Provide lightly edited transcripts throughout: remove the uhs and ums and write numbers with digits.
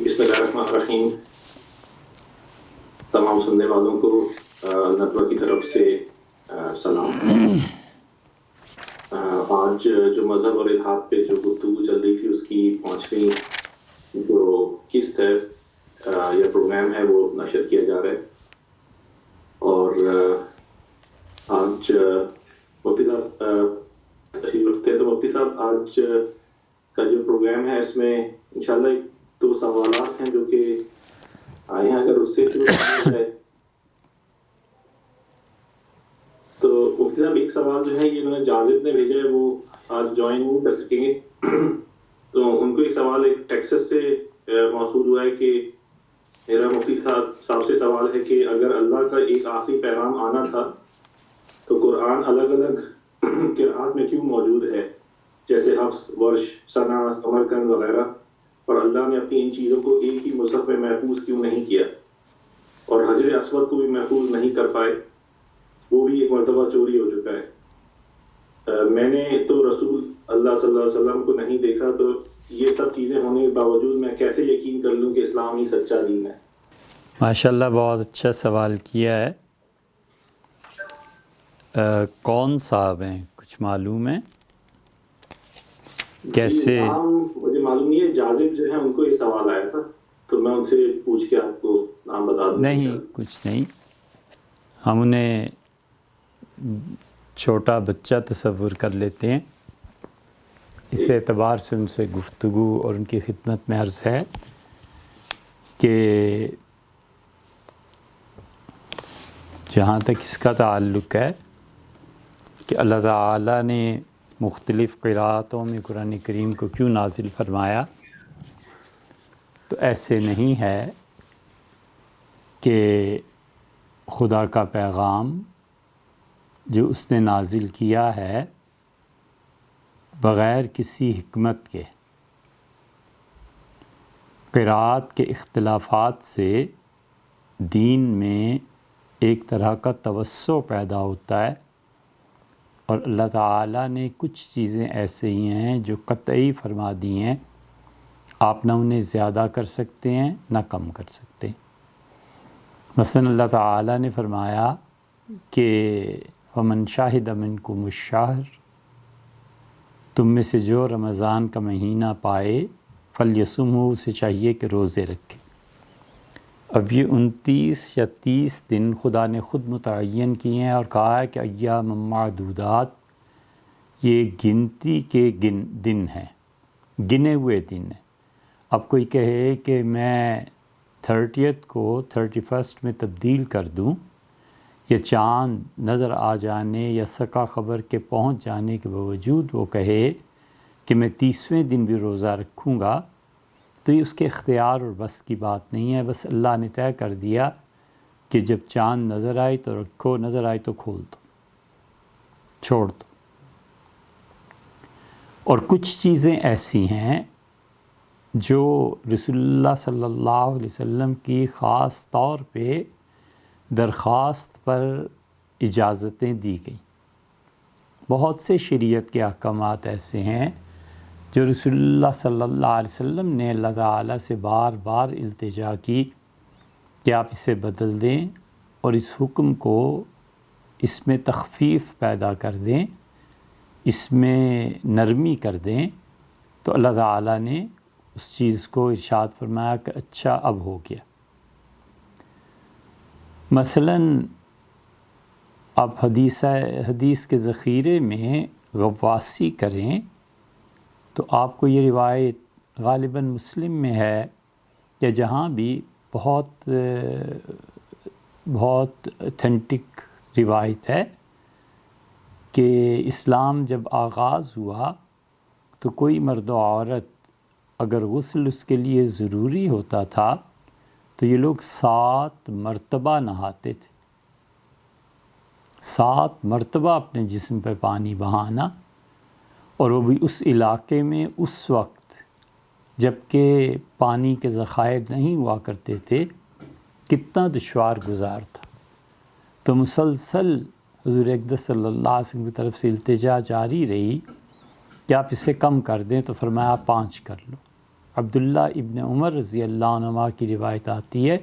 بسم اللہ الرحمن الرحیم. تمام سننے والوں کو ندوہ کی طرف سے سلام. آج جو مذہب اور الحاد پہ جو گفتگو چل رہی تھی اس کی 5ویں جو قسط ہے یا پروگرام ہے وہ نشر کیا جا رہا ہے. اور آج مفتی صاحب تشریف رکھتے ہیں. تو مفتی صاحب آج کا جو پروگرام ہے اس میں انشاءاللہ 2 سوالات ہیں جو کہ آئے ہیں. اگر اس سے شروع ہے تو مفتی صاحب ایک سوال جو ہے یہ انہوں نے جازب نے بھیجا ہے، وہ آج جوائن نہیں کر سکیں گے. تو ان کو ایک سوال ایک ٹیکسس سے موصول ہوا ہے کہ میرا مفتی صاحب سے سوال ہے کہ اگر اللہ کا ایک آخری پیغام آنا تھا تو قرآن الگ الگ قرآت میں کیوں موجود ہے، جیسے حفص، ورش، ثنا، سمرقند وغیرہ، اور اللہ نے اپنی ان چیزوں کو ایک ہی مصحف میں محفوظ کیوں نہیں کیا، اور حجر اسود کو بھی محفوظ نہیں کر پائے، وہ بھی ایک مرتبہ چوری ہو چکا ہے. میں نے تو رسول اللہ صلی اللہ علیہ وسلم کو نہیں دیکھا، تو یہ سب چیزیں ہونے کے باوجود میں کیسے یقین کر لوں کہ اسلام ہی سچا دین ہے؟ ماشاءاللہ بہت اچھا سوال کیا ہے. کون صاحب ہیں، کچھ معلوم ہے کیسے؟ مجھے معلوم نہیں ہے، جازب جو ہے ان کو یہ سوال آیا تھا تو میں ان سے پوچھ کے آپ کو نام بتا دوں. نہیں کچھ نہیں، ہم انہیں چھوٹا بچہ تصور کر لیتے ہیں. اس اعتبار سے ان سے گفتگو اور ان کی خدمت میں عرض ہے کہ جہاں تک اس کا تعلق ہے کہ اللہ تعالیٰ نے مختلف قرأتوں میں قرآن کریم کو کیوں نازل فرمایا، تو ایسے نہیں ہے کہ خدا کا پیغام جو اس نے نازل کیا ہے بغیر کسی حکمت کے، قرأت کے اختلافات سے دین میں ایک طرح کا توسع پیدا ہوتا ہے. اور اللہ تعالیٰ نے کچھ چیزیں ایسے ہی ہیں جو قطعی فرما دی ہیں، آپ نہ انہیں زیادہ کر سکتے ہیں نہ کم کر سکتے. مثلا اللہ تعالیٰ نے فرمایا کہ فمن شاہد منکم الشہر، تم میں سے جو رمضان کا مہینہ پائے فلیصمہ، اسے چاہیے کہ روزے رکھے. اب یہ 29 یا 30 دن خدا نے خود متعین کیے ہیں اور کہا ہے کہ ایام معدودات، یہ گنتی کے دن ہیں، گنے ہوئے دن ہیں. اب کوئی کہے کہ میں 30 کو 31 میں تبدیل کر دوں، یا چاند نظر آ جانے یا سکا خبر کے پہنچ جانے کے باوجود وہ کہے کہ میں 30ویں دن بھی روزہ رکھوں گا، تو یہ اس کے اختیار اور بس کی بات نہیں ہے. بس اللہ نے طے کر دیا کہ جب چاند نظر آئے تو رکھو، نظر آئے تو کھول دو، چھوڑ دو. اور کچھ چیزیں ایسی ہیں جو رسول اللہ صلی اللہ علیہ وسلم کی خاص طور پہ درخواست پر اجازتیں دی گئیں. بہت سے شریعت کے احکامات ایسے ہیں جو رسول اللہ صلی اللہ علیہ وسلم نے اللہ تعالیٰ سے بار بار التجا کی کہ آپ اسے بدل دیں اور اس حکم کو، اس میں تخفیف پیدا کر دیں، اس میں نرمی کر دیں. تو اللہ تعالیٰ نے اس چیز کو ارشاد فرمایا کہ اچھا اب ہو گیا. مثلاً آپ حدیث کے ذخیرے میں غواصی کریں تو آپ کو یہ روایت غالباً مسلم میں ہے کہ جہاں بھی بہت اتھینٹک روایت ہے کہ اسلام جب آغاز ہوا تو کوئی مرد و عورت اگر غسل اس کے لیے ضروری ہوتا تھا تو یہ لوگ 7 مرتبہ نہاتے تھے. 7 مرتبہ اپنے جسم پہ پانی بہانا، اور وہ بھی اس علاقے میں اس وقت جب کہ پانی کے ذخائر نہیں ہوا کرتے تھے. کتنا دشوار گزار تھا. تو مسلسل حضور اقدس صلی اللہ علیہ وسلم کی طرف سے التجا جاری رہی کہ آپ اسے کم کر دیں. تو فرمایا 5 کر لو. عبداللہ ابن عمر رضی اللہ عنہما کی روایت آتی ہے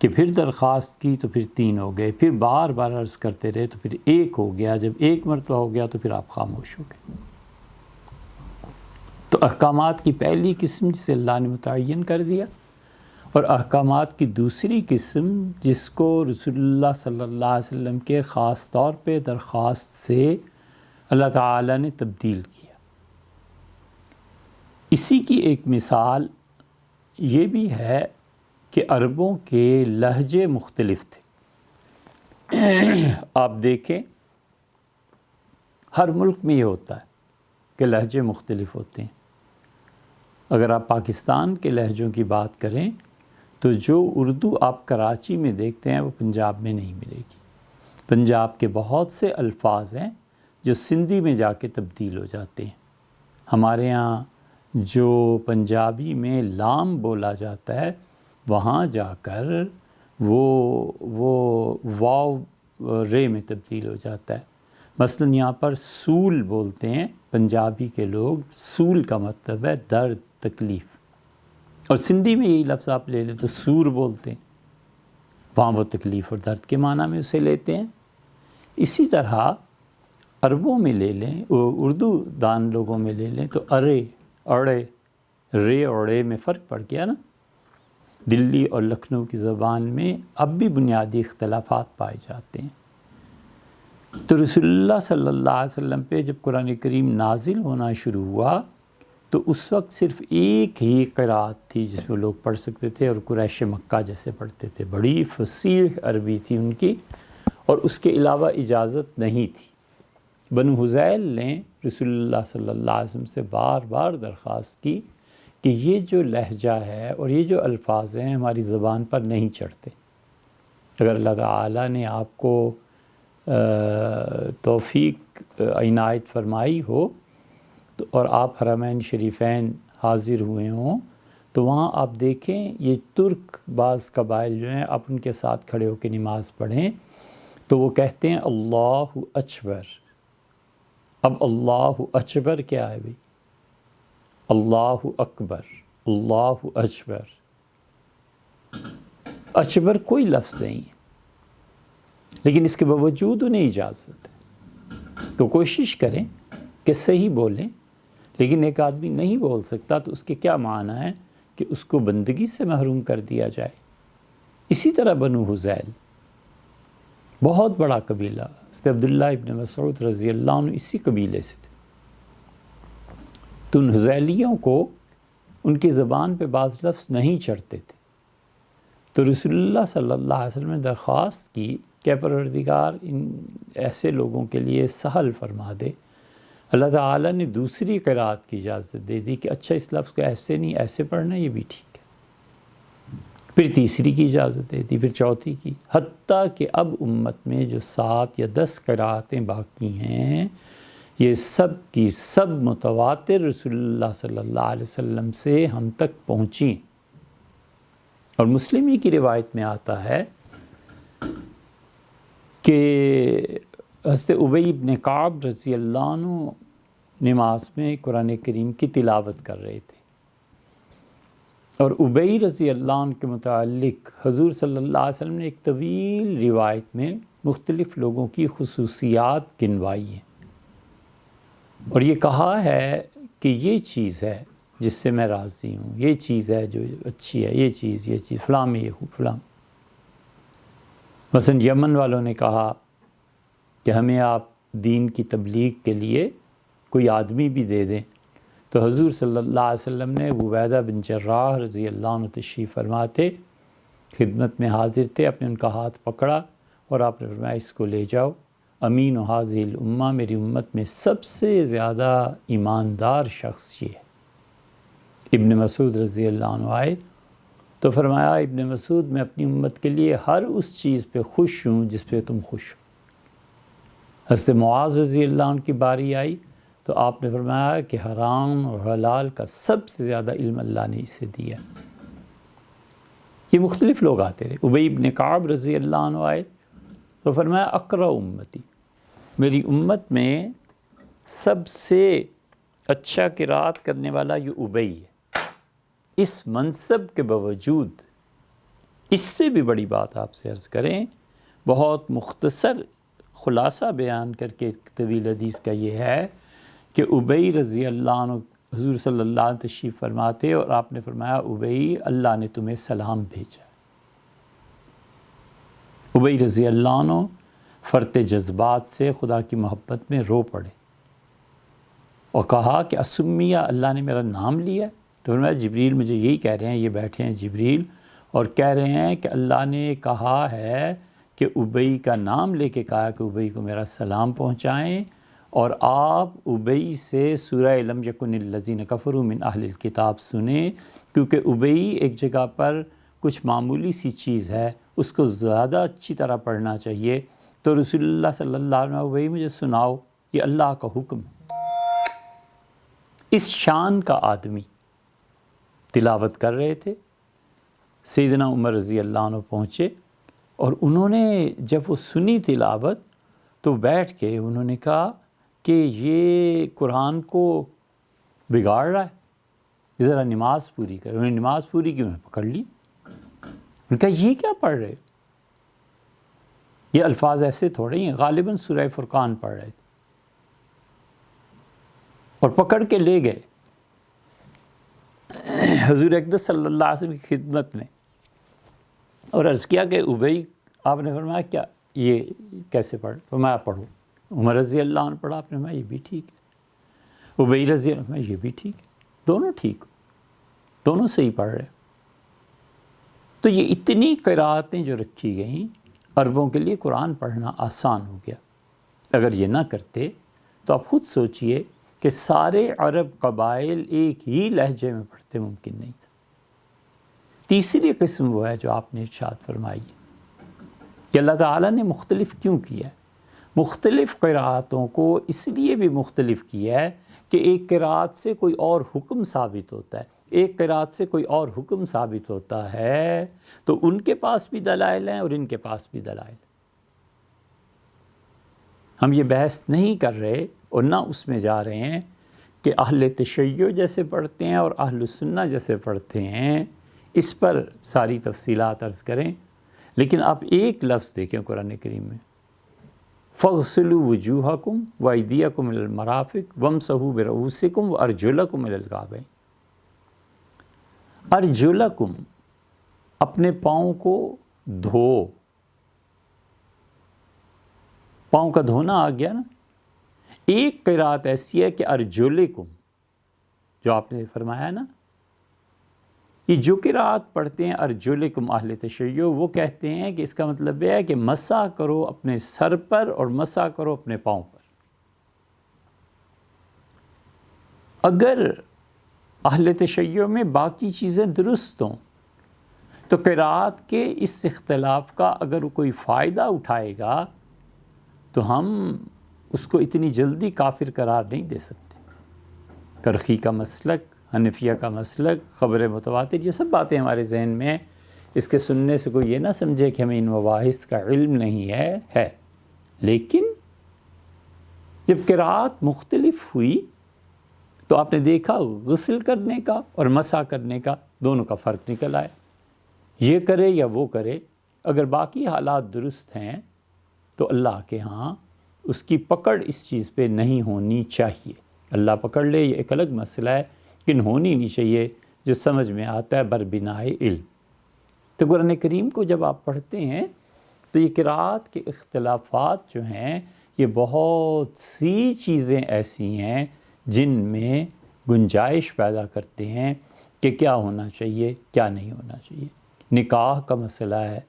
کہ پھر درخواست کی تو پھر 3 ہو گئے، پھر بار بار عرض کرتے رہے تو پھر 1 ہو گیا، جب 1 مرتبہ ہو گیا تو پھر آپ خاموش ہو گئے۔ تو احکامات کی پہلی قسم جسے اللہ نے متعین کر دیا، اور احکامات کی دوسری قسم جس کو رسول اللہ صلی اللہ علیہ وسلم کے خاص طور پہ درخواست سے اللہ تعالیٰ نے تبدیل کیا۔ اسی کی ایک مثال یہ بھی ہے کہ عربوں کے لہجے مختلف تھے۔ آپ دیکھیں ہر ملک میں یہ ہوتا ہے کہ لہجے مختلف ہوتے ہیں۔ اگر آپ پاکستان کے لہجوں کی بات کریں تو جو اردو آپ کراچی میں دیکھتے ہیں وہ پنجاب میں نہیں ملے گی۔ پنجاب کے بہت سے الفاظ ہیں جو سندھی میں جا کے تبدیل ہو جاتے ہیں۔ ہمارے ہاں جو پنجابی میں لام بولا جاتا ہے وہاں جا کر وہ واو رے میں تبدیل ہو جاتا ہے۔ مثلا یہاں پر سول بولتے ہیں پنجابی کے لوگ، سول کا مطلب ہے درد، تکلیف، اور سندھی میں یہی لفظ آپ لے لیں تو سور بولتے ہیں، وہاں وہ تکلیف اور درد کے معنی میں اسے لیتے ہیں۔ اسی طرح عربوں میں لے لیں، اردو دان لوگوں میں لے لیں تو ارے، اڑے، رے اور اڑے میں فرق پڑ گیا نا۔ دلی اور لکھنؤ کی زبان میں اب بھی بنیادی اختلافات پائے جاتے ہیں۔ تو رسول اللہ صلی اللہ علیہ وسلم پہ جب قرآن کریم نازل ہونا شروع ہوا تو اس وقت صرف ایک ہی قرأت تھی جس میں لوگ پڑھ سکتے تھے، اور قریش مکہ جیسے پڑھتے تھے۔ بڑی فصیح عربی تھی ان کی، اور اس کے علاوہ اجازت نہیں تھی۔ بنو حذیل نے رسول اللہ صلی اللہ علیہ وسلم سے بار بار درخواست کی کہ یہ جو لہجہ ہے اور یہ جو الفاظ ہیں ہماری زبان پر نہیں چڑھتے۔ اگر اللہ تعالیٰ نے آپ کو توفیق عنایت فرمائی ہو تو اور آپ حرمین شریفین حاضر ہوئے ہوں تو وہاں آپ دیکھیں یہ ترک بعض قبائل جو ہیں، آپ ان کے ساتھ کھڑے ہو کے نماز پڑھیں تو وہ کہتے ہیں اللہ اکبر۔ اب اللہ اکبر کیا ہے بھئی؟ اللہ اکبر، اللہ اکبر، اکبر کوئی لفظ نہیں ہے، لیکن اس کے باوجود انہیں اجازت ہے۔ تو کوشش کریں کہ صحیح بولیں، لیکن ایک آدمی نہیں بول سکتا تو اس کے کیا معنی ہے کہ اس کو بندگی سے محروم کر دیا جائے۔ اسی طرح بنو حذیل بہت بڑا قبیلہ، حضرت عبداللہ ابن مسعود رضی اللہ عنہ اسی قبیلے سے تھے۔ تو ان حذیلیوں کو ان کی زبان پہ بعض لفظ نہیں چڑھتے تھے، تو رسول اللہ صلی اللہ علیہ وسلم نے درخواست کی کہ پروردگار ان ایسے لوگوں کے لیے سہل فرما دے۔ اللہ تعالیٰ نے دوسری قرأت کی اجازت دے دی کہ اچھا اس لفظ کو ایسے نہیں ایسے پڑھنا، یہ بھی ٹھیک ہے۔ پھر تیسری کی اجازت دے دی، پھر چوتھی کی، حتیٰ کہ اب امت میں جو 7 یا 10 قرأتیں باقی ہیں یہ سب کی سب متواتر رسول اللہ صلی اللہ علیہ وسلم سے ہم تک پہنچی۔ اور مسلم ہی کی روایت میں آتا ہے کہ حضرت ابی بن کعب رضی اللہ عنہ نماز میں قرآن کریم کی تلاوت کر رہے تھے، اور ابی رضی اللہ عنہ کے متعلق حضور صلی اللہ علیہ وسلم نے ایک طویل روایت میں مختلف لوگوں کی خصوصیات گنوائی ہیں، اور یہ کہا ہے کہ یہ چیز ہے جس سے میں راضی ہوں، یہ چیز ہے جو اچھی ہے، یہ چیز فلاں میں یہ ہوں، فلاں۔ مثلا یمن والوں نے کہا کہ ہمیں آپ دین کی تبلیغ کے لیے کوئی آدمی بھی دے دیں، تو حضور صلی اللہ علیہ وسلم نے عبیدہ بن جراح رضی اللہ عنہ تشریف فرما تھے، خدمت میں حاضر تھے، آپ نے ان کا ہاتھ پکڑا اور آپ نے فرمایا اس کو لے جاؤ، امین و حاضر الامہ، میری امت میں سب سے زیادہ ایماندار شخص یہ ہے۔ ابن مسعود رضی اللہ عنہ آئے تو فرمایا ابن مسعود میں اپنی امت کے لیے ہر اس چیز پہ خوش ہوں جس پہ تم خوش ہو۔ حضرت معاذ رضی اللہ عنہ کی باری آئی تو آپ نے فرمایا کہ حرام اور حلال کا سب سے زیادہ علم اللہ نے اسے دیا۔ یہ مختلف لوگ آتے رہے۔ ابی بن کعب رضی اللہ عنہ آئے تو فرمایا اقرأ امتی، میری امت میں سب سے اچھا قرأت کرنے والا یہ ابی ہے۔ اس منصب کے باوجود، اس سے بھی بڑی بات آپ سے عرض کریں، بہت مختصر خلاصہ بیان کر کے ایک طویل حدیث کا یہ ہے کہ ابی رضی اللہ عنہ حضور صلی اللہ علیہ وسلم تشریف فرماتے اور آپ نے فرمایا ابی اللہ نے تمہیں سلام بھیجا۔ ابی رضی اللہ عنہ فرط جذبات سے خدا کی محبت میں رو پڑے اور کہا کہ اسمیہ، اللہ نے میرا نام لیا؟ تو فرمایا جبریل مجھے یہی کہہ رہے ہیں، یہ بیٹھے ہیں جبریل اور کہہ رہے ہیں کہ اللہ نے کہا ہے کہ ابی کا نام لے کے کہا کہ ابی کو میرا سلام پہنچائیں، اور آپ ابی سے سورہ لم یکن الذین کفروا من اہل الکتاب سنیں، کیونکہ ابی ایک جگہ پر کچھ معمولی سی چیز ہے، اس کو زیادہ اچھی طرح پڑھنا چاہیے۔ تو رسول اللہ صلی اللہ علیہ وسلم ابی مجھے سناؤ، یہ اللہ کا حکم ہے۔ اس شان کا آدمی تلاوت کر رہے تھے، سیدنا عمر رضی اللہ عنہ پہنچے اور انہوں نے جب وہ سنی تلاوت تو بیٹھ کے انہوں نے کہا کہ یہ قرآن کو بگاڑ رہا ہے، ذرا نماز پوری کرے۔ انہوں نے نماز پوری کی، انہوں نے پکڑ لی، انہوں نے کہا یہ کیا پڑھ رہے؟ یہ الفاظ ایسے تھوڑے ہی ہیں، غالباً سورہ فرقان پڑھ رہے تھے، اور پکڑ کے لے گئے حضور اقدس صلی اللہ علیہ وسلم کی خدمت میں اور عرض کیا کہ ابی، آپ نے فرمایا کیا یہ کیسے پڑھ؟ فرمایا پڑھو۔ عمر رضی اللہ عنہ پڑھا، آپ نے فرمایا یہ بھی ٹھیک ہے۔ ابی رضی اللہ عنہ فرمایا یہ بھی ٹھیک ہے، دونوں ٹھیک، دونوں صحیح پڑھ رہے۔ تو یہ اتنی قرأتیں جو رکھی گئیں، عربوں کے لیے قرآن پڑھنا آسان ہو گیا۔ اگر یہ نہ کرتے تو آپ خود سوچئے کہ سارے عرب قبائل ایک ہی لہجے میں پڑھتے، ممکن نہیں تھا۔ تیسری قسم وہ ہے جو آپ نے ارشاد فرمائی کہ اللہ تعالیٰ نے مختلف کیوں کیا ہے؟ مختلف قرأتوں کو اس لیے بھی مختلف کیا ہے کہ ایک قرأت سے کوئی اور حکم ثابت ہوتا ہے، ایک قرأت سے کوئی اور حکم ثابت ہوتا ہے، تو ان کے پاس بھی دلائل ہیں اور ان کے پاس بھی دلائل ہیں۔ ہم یہ بحث نہیں کر رہے اور نہ اس میں جا رہے ہیں کہ اہل تشیع جیسے پڑھتے ہیں اور اہل سنہ جیسے پڑھتے ہیں، اس پر ساری تفصیلات عرض کریں، لیکن آپ ایک لفظ دیکھیں قرآن کریم میں، فَاغْسِلُوا وُجُوهَكُمْ وَأَيْدِيَكُمْ إِلَى الْمَرَافِقِ وَامْسَحُوا بِرُؤُوسِكُمْ وَأَرْجُلَكُمْ إِلَى الْكَعْبَيْنِ۔ ارجلکم، اپنے پاؤں کو دھو، پاؤں کا دھونا آ گیا نا۔ ایک قرأت ایسی ہے کہ ارجلکم، جو آپ نے فرمایا نا، یہ جو قرأت پڑھتے ہیں ارجلکم اہل تشیع، وہ کہتے ہیں کہ اس کا مطلب یہ ہے کہ مسح کرو اپنے سر پر اور مسح کرو اپنے پاؤں پر۔ اگر اہل تشیع میں باقی چیزیں درست ہوں تو قرأت کے اس اختلاف کا اگر کوئی فائدہ اٹھائے گا تو ہم اس کو اتنی جلدی کافر قرار نہیں دے سکتے۔ کرخی کا مسلک، حنفیہ کا مسلک، خبر متواتر، یہ سب باتیں ہمارے ذہن میں ہیں، اس کے سننے سے کوئی یہ نہ سمجھے کہ ہمیں ان مباحث کا علم نہیں ہے۔ لیکن جب قرأت مختلف ہوئی تو آپ نے دیکھا غسل کرنے کا اور مسح کرنے کا دونوں کا فرق نکل آیا۔ یہ کرے یا وہ کرے، اگر باقی حالات درست ہیں تو اللہ کے ہاں اس کی پکڑ اس چیز پہ نہیں ہونی چاہیے۔ اللہ پکڑ لے یہ ایک الگ مسئلہ ہے، لیکن ہونی نہیں چاہیے، جو سمجھ میں آتا ہے بربنائے علم۔ تو قرآن کریم کو جب آپ پڑھتے ہیں تو یہ قرأت کے اختلافات جو ہیں، یہ بہت سی چیزیں ایسی ہیں جن میں گنجائش پیدا کرتے ہیں کہ کیا ہونا چاہیے، کیا نہیں ہونا چاہیے۔ نکاح کا مسئلہ ہے،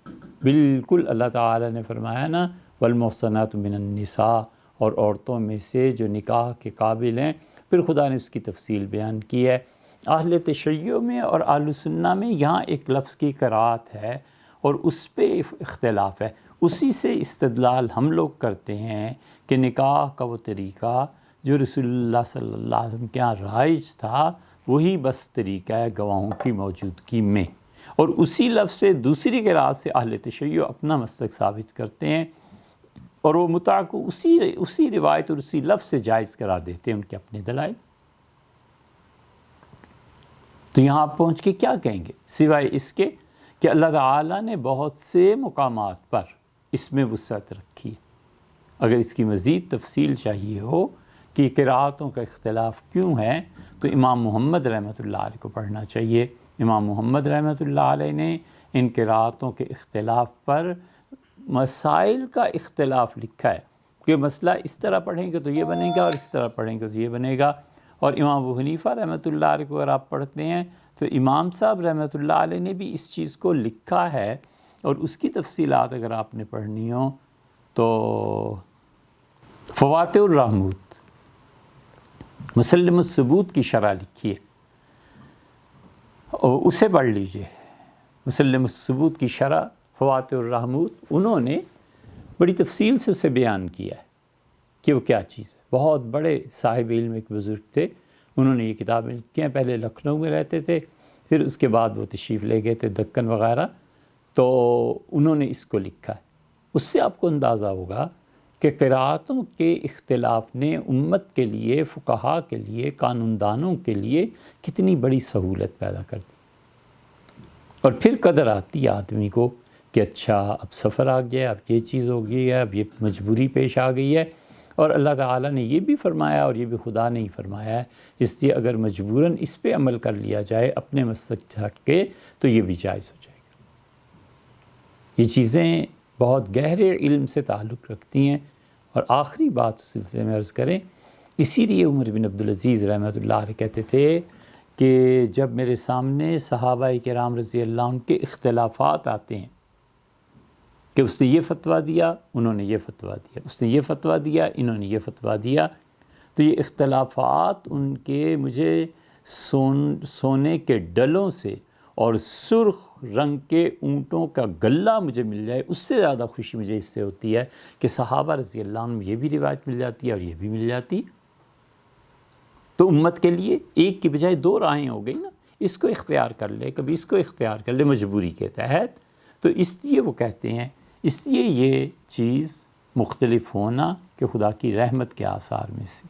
بالکل اللہ تعالیٰ نے فرمایا نا والمحصنات من النساء، اور عورتوں میں سے جو نکاح کے قابل ہیں، پھر خدا نے اس کی تفصیل بیان کی ہے۔ اہل تشیع میں اور اہل سنہ میں یہاں ایک لفظ کی قرأت ہے اور اس پہ اختلاف ہے، اسی سے استدلال ہم لوگ کرتے ہیں کہ نکاح کا وہ طریقہ جو رسول اللہ صلی اللہ علیہ وسلم کے یہاں رائج تھا، وہی بس طریقہ ہے گواہوں کی موجودگی میں، اور اسی لفظ سے دوسری قرأت سے اہل تشیع اپنا مسلک ثابت کرتے ہیں، اور وہ متع کو اسی روایت اور اسی لفظ سے جائز قرار دیتے ہیں، ان کے اپنے دلائل۔ تو یہاں آپ پہنچ کے کیا کہیں گے سوائے اس کے کہ اللہ تعالیٰ نے بہت سے مقامات پر اس میں وسعت رکھی ہے۔ اگر اس کی مزید تفصیل چاہیے ہو کہ قراءتوں کا اختلاف کیوں ہے تو امام محمد رحمۃ اللہ علیہ کو پڑھنا چاہیے۔ امام محمد رحمۃ اللہ علیہ نے ان قراءتوں کے اختلاف پر مسائل کا اختلاف لکھا ہے کہ مسئلہ اس طرح پڑھیں گے تو یہ بنے گا اور اس طرح پڑھیں گے تو یہ بنے گا۔ اور امام ابو حنیفہ رحمۃ اللہ علیہ کو اگر آپ پڑھتے ہیں تو امام صاحب رحمۃ اللہ علیہ نے بھی اس چیز کو لکھا ہے، اور اس کی تفصیلات اگر آپ نے پڑھنی ہو تو فواتح الرحمود مسلم الثبوت کی شرح لکھی ہے، اور اسے پڑھ لیجئے۔ مسلم الثبوت کی شرح فواتح الرحمود، انہوں نے بڑی تفصیل سے اسے بیان کیا ہے کہ وہ کیا چیز ہے۔ بہت بڑے صاحب علم ایک بزرگ تھے، انہوں نے یہ کتابیں لکھی ہیں، پہلے لکھنؤ میں رہتے تھے، پھر اس کے بعد وہ تشریف لے گئے تھے دکن وغیرہ، تو انہوں نے اس کو لکھا ہے۔ اس سے آپ کو اندازہ ہوگا کہ قراءتوں کے اختلاف نے امت کے لیے، فقہاء کے لیے، قانون دانوں کے لیے کتنی بڑی سہولت پیدا کر دی، اور پھر قدر آتی ہے آدمی کو کہ اچھا اب سفر آ گیا، اب یہ چیز ہو گئی ہے، اب یہ مجبوری پیش آ گئی ہے، اور اللہ تعالیٰ نے یہ بھی فرمایا اور یہ بھی خدا نے ہی فرمایا ہے، اس لیے اگر مجبوراً اس پہ عمل کر لیا جائے اپنے مسلک سے ہٹ کے تو یہ بھی جائز ہو جائے گا۔ یہ چیزیں بہت گہرے علم سے تعلق رکھتی ہیں۔ اور آخری بات اس سلسلے میں عرض کریں، اسی لیے عمر بن عبدالعزیز رحمۃ اللہ علیہ کہتے تھے کہ جب میرے سامنے صحابہ کرام رضی اللہ عنہ کے اختلافات آتے ہیں کہ اس نے یہ فتویٰ دیا، انہوں نے یہ فتویٰ دیا، اس نے یہ فتویٰ دیا، انہوں نے یہ فتویٰ دیا، تو یہ اختلافات ان کے مجھے سونے کے ڈلوں سے اور سرخ رنگ کے اونٹوں کا گلہ مجھے مل جائے، اس سے زیادہ خوشی مجھے اس سے ہوتی ہے کہ صحابہ رضی اللہ عنہ میں یہ بھی روایت مل جاتی ہے اور یہ بھی مل جاتی۔ تو امت کے لیے ایک کی بجائے دو راہیں ہو گئی نا، اس کو اختیار کر لے، کبھی اس کو اختیار کر لے مجبوری کے تحت۔ تو اس لیے وہ کہتے ہیں، اس لیے یہ چیز مختلف ہونا کہ خدا کی رحمت کے آثار میں سے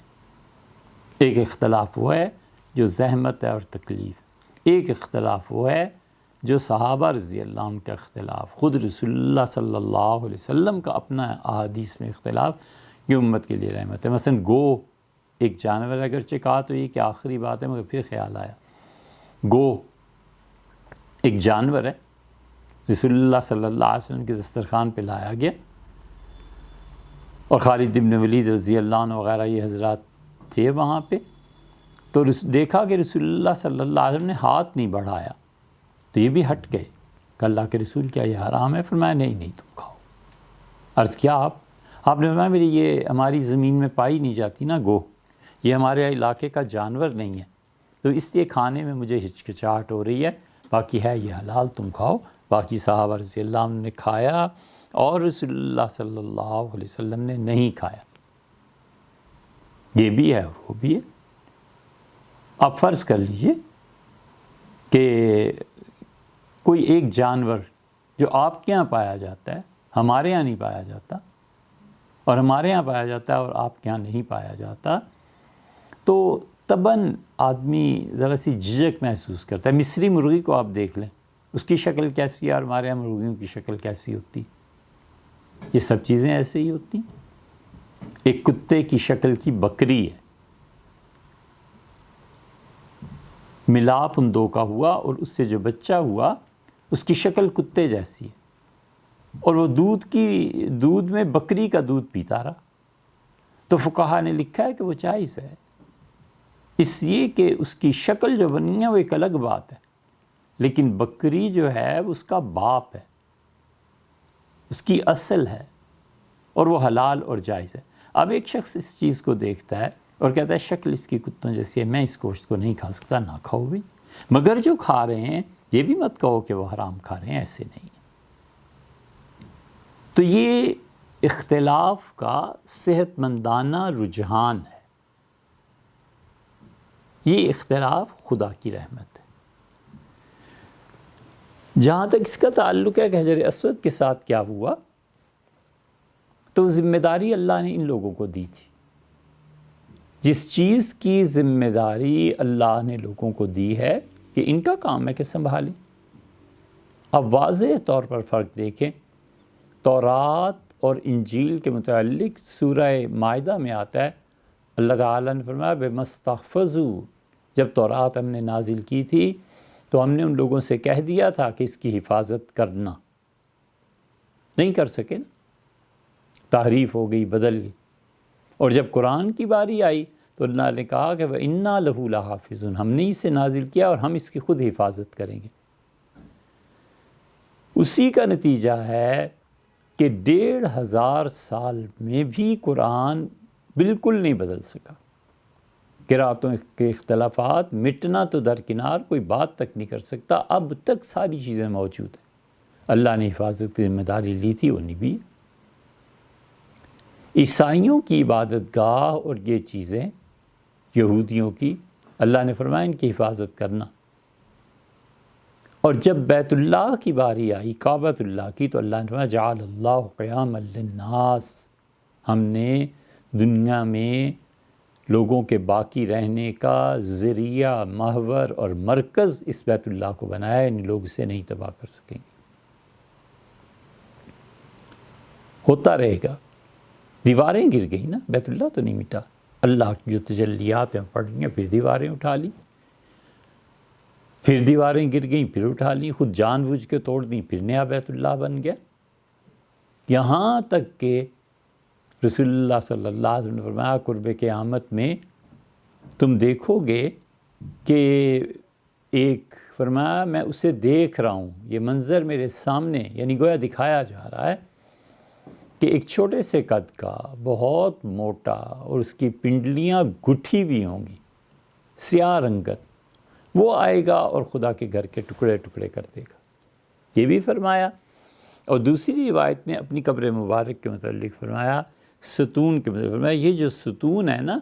ایک اختلاف وہ ہے جو زحمت ہے اور تکلیف، ایک اختلاف وہ ہے جو صحابہ رضی اللہ عنہ کا اختلاف، خود رسول اللہ صلی اللہ علیہ وسلم کا اپنا احادیث میں اختلاف یہ امت کے لیے رحمت ہے۔ مثلا گو ایک جانور، اگرچہ کہا تو یہ کہ آخری بات ہے مگر پھر خیال آیا، گو ایک جانور ہے، رسول اللہ صلی اللہ علیہ وسلم کے دسترخوان پہ لایا گیا، اور خالد بن ولید رضی اللہ عنہ وغیرہ یہ حضرات تھے وہاں پہ، تو دیکھا کہ رسول اللہ صلی اللہ علیہ وسلم نے ہاتھ نہیں بڑھایا، تو یہ بھی ہٹ گئے کہ اللہ کے رسول کیا یہ حرام ہے؟ فرمایا نہیں نہیں تم کھاؤ۔ عرض کیا آپ نے فرمایا میری یہ ہماری زمین میں پائی نہیں جاتی نا گو، یہ ہمارے علاقے کا جانور نہیں ہے، تو اس لیے کھانے میں مجھے ہچکچاہٹ ہو رہی ہے، باقی ہے یہ حلال تم کھاؤ۔ باقی صحابہ رضی اللہ عنہ نے کھایا اور رسول اللہ صلی اللہ علیہ وسلم نے نہیں کھایا۔ یہ بھی ہے اور وہ بھی ہے۔ آپ فرض کر لیجئے کہ کوئی ایک جانور جو آپ کے یہاں پایا جاتا ہے ہمارے یہاں نہیں پایا جاتا، اور ہمارے یہاں پایا جاتا ہے اور آپ کے یہاں نہیں پایا جاتا، تو طبعاً آدمی ذرا سی جھجک محسوس کرتا ہے۔ مصری مرغی کو آپ دیکھ لیں، اس کی شکل کیسی ہے اور ہمارے یہاں مرغیوں کی شکل کیسی ہوتی، یہ سب چیزیں ایسے ہی ہوتی۔ ایک کتے کی شکل کی بکری ہے، ملاپ ان دو کا ہوا اور اس سے جو بچہ ہوا اس کی شکل کتے جیسی ہے، اور وہ دودھ میں بکری کا دودھ پیتا رہا، تو فقہا نے لکھا ہے کہ وہ جائز ہے، اس لیے کہ اس کی شکل جو بنی ہے وہ ایک الگ بات ہے، لیکن بکری جو ہے اس کا باپ ہے، اس کی اصل ہے، اور وہ حلال اور جائز ہے۔ اب ایک شخص اس چیز کو دیکھتا ہے اور کہتا ہے شکل اس کی کتوں جیسی ہے، میں اس گوشت کو نہیں کھا سکتا، نہ کھاؤ بھی، مگر جو کھا رہے ہیں یہ بھی مت کہو کہ وہ حرام کھا رہے ہیں، ایسے نہیں۔ تو یہ اختلاف کا صحت مندانہ رجحان ہے، یہ اختلاف خدا کی رحمت ہے۔ جہاں تک اس کا تعلق ہے کہ حجر اسود کے ساتھ کیا ہوا، تو ذمہ داری اللہ نے ان لوگوں کو دی تھی۔ جس چیز کی ذمہ داری اللہ نے لوگوں کو دی ہے کہ ان کا کام ہے کہ سنبھالیں۔ اب واضح طور پر فرق دیکھیں، تورات اور انجیل کے متعلق سورہ مائدہ میں آتا ہے، اللہ تعالیٰ نے فرمایا بِمَسْتَحْفَظُوا، جب تورات ہم نے نازل کی تھی تو ہم نے ان لوگوں سے کہہ دیا تھا کہ اس کی حفاظت کرنا، نہیں کر سکے نا، تحریف ہو گئی، بدل گئی۔ اور جب قرآن کی باری آئی تو اللہ نے کہا کہ وَإِنَّا لَهُ لَحَافِظُونَ، ہم نے اسے نازل کیا اور ہم اس کی خود حفاظت کریں گے۔ اسی کا نتیجہ ہے کہ 1500 سال میں بھی قرآن بالکل نہیں بدل سکا۔ قرأتوں کے اختلافات مٹنا تو درکنار، کوئی بات تک نہیں کر سکتا، اب تک ساری چیزیں موجود ہیں۔ اللہ نے حفاظت کی ذمہ داری لی تھی، وہ نبھی۔ عیسائیوں کی عبادت گاہ اور یہ چیزیں یہودیوں کی، اللہ نے فرمایا ان کی حفاظت کرنا۔ اور جب بیت اللہ کی باری آئی، کعبۃ اللہ کی، تو اللہ نے فرمایا جعل اللہ قیاما للناس، ہم نے دنیا میں لوگوں کے باقی رہنے کا ذریعہ، محور اور مرکز اس بیت اللہ کو بنایا، یعنی لوگ اسے نہیں تباہ کر سکیں گے، ہوتا رہے گا۔ دیواریں گر گئی نا، بیت اللہ تو نہیں مٹا، اللہ کی جو تجلیات ہیں پڑ گئیں، پھر دیواریں اٹھا لی، پھر دیواریں گر گئیں، پھر اٹھا لی، خود جان بوجھ کے توڑ دیں، پھر نیا بیت اللہ بن گیا۔ یہاں تک کہ رسول اللہ صلی اللہ علیہ وسلم نے فرمایا قرب قیامت میں تم دیکھو گے کہ ایک، فرمایا میں اسے دیکھ رہا ہوں، یہ منظر میرے سامنے، یعنی گویا دکھایا جا رہا ہے کہ ایک چھوٹے سے قد کا، بہت موٹا، اور اس کی پنڈلیاں گٹھی بھی ہوں گی، سیاہ رنگت، وہ آئے گا اور خدا کے گھر کے ٹکڑے ٹکڑے کر دے گا، یہ بھی فرمایا۔ اور دوسری روایت میں اپنی قبر مبارک کے متعلق فرمایا، ستون کے متعلق فرمایا، یہ جو ستون ہے نا،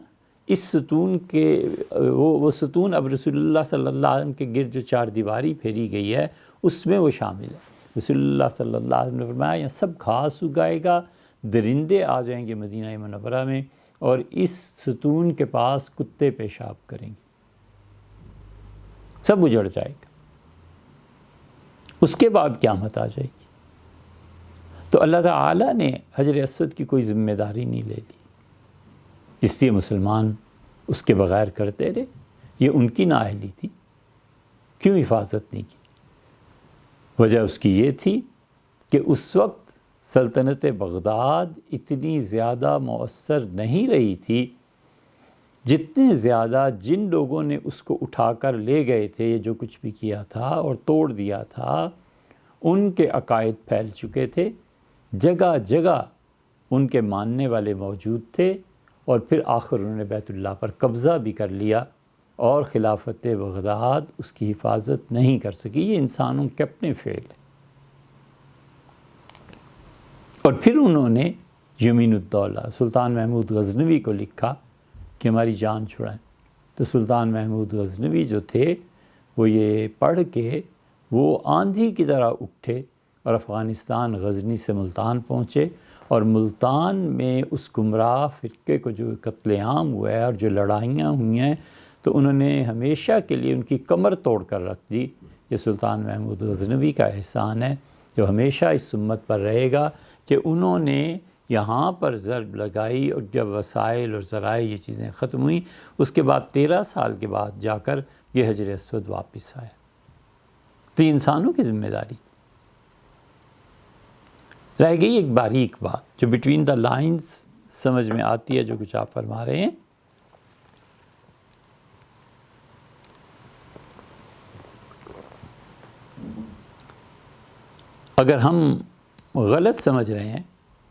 اس ستون کے وہ ستون اب رسول اللہ صلی اللہ علیہ وسلم کے گرد جو 4 دیواری پھیری گئی ہے اس میں وہ شامل ہے۔ رسول اللہ صلی اللہ علیہ وسلم نے فرمایا یہاں سب گھاس اگائے گا، درندے آ جائیں گے مدینہ منورہ میں، اور اس ستون کے پاس کتے پیشاب کریں گے، سب اجڑ جائے گا، اس کے بعد قیامت آ جائے گی۔ تو اللہ تعالیٰ نے حجر اسود کی کوئی ذمہ داری نہیں لے لی، اس لیے مسلمان اس کے بغیر کرتے رہے، یہ ان کی نااہلی تھی، کیوں حفاظت نہیں کی؟ وجہ اس کی یہ تھی کہ اس وقت سلطنت بغداد اتنی زیادہ مؤثر نہیں رہی تھی، جتنے زیادہ جن لوگوں نے اس کو اٹھا کر لے گئے تھے، یہ جو کچھ بھی کیا تھا اور توڑ دیا تھا، ان کے عقائد پھیل چکے تھے، جگہ جگہ ان کے ماننے والے موجود تھے، اور پھر آخر انہوں نے بیت اللہ پر قبضہ بھی کر لیا، اور خلافت بغداد اس کی حفاظت نہیں کر سکی۔ یہ انسانوں کے اپنے فعل ہیں۔ اور پھر انہوں نے یمین الدولہ سلطان محمود غزنوی کو لکھا کہ ہماری جان چھڑائیں، تو سلطان محمود غزنوی جو تھے وہ یہ پڑھ کے وہ آندھی کی طرح اٹھے اور افغانستان غزنی سے ملتان پہنچے، اور ملتان میں اس گمراہ فرقے کو جو قتل عام ہوا ہے اور جو لڑائیاں ہوئی ہیں، تو انہوں نے ہمیشہ کے لیے ان کی کمر توڑ کر رکھ دی۔ یہ سلطان محمود غزنوی کا احسان ہے جو ہمیشہ اس امت پر رہے گا کہ انہوں نے یہاں پر ضرب لگائی، اور جب وسائل اور ذرائع یہ چیزیں ختم ہوئیں، اس کے بعد 13 سال کے بعد جا کر یہ حجر اسود واپس آیا۔ تو یہ انسانوں کی ذمہ داری۔ رہ گئی ایک باریک بات جو بٹوین دا لائنز سمجھ میں آتی ہے، جو کچھ آپ فرما رہے ہیں۔ اگر ہم غلط سمجھ رہے ہیں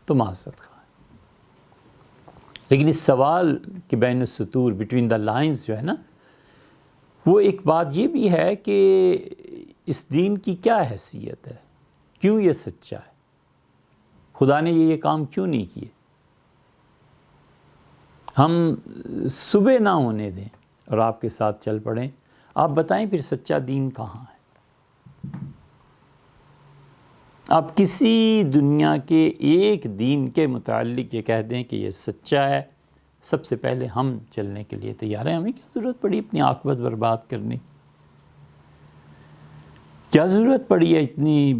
تو معذرت خواہ، لیکن اس سوال کے بین السطور بٹوین دا لائنز جو ہے نا، وہ ایک بات یہ بھی ہے کہ اس دین کی کیا حیثیت ہے، کیوں یہ سچا ہے، خدا نے یہ کام کیوں نہیں کیے۔ ہم صبح نہ ہونے دیں اور آپ کے ساتھ چل پڑیں، آپ بتائیں پھر سچا دین کہاں ہے؟ آپ کسی دنیا کے ایک دین کے متعلق یہ کہہ دیں کہ یہ سچا ہے، سب سے پہلے ہم چلنے کے لیے تیار ہیں۔ ہمیں کیا ضرورت پڑی اپنی عاقبت برباد کرنے کی؟ کیا ضرورت پڑی ہے اتنی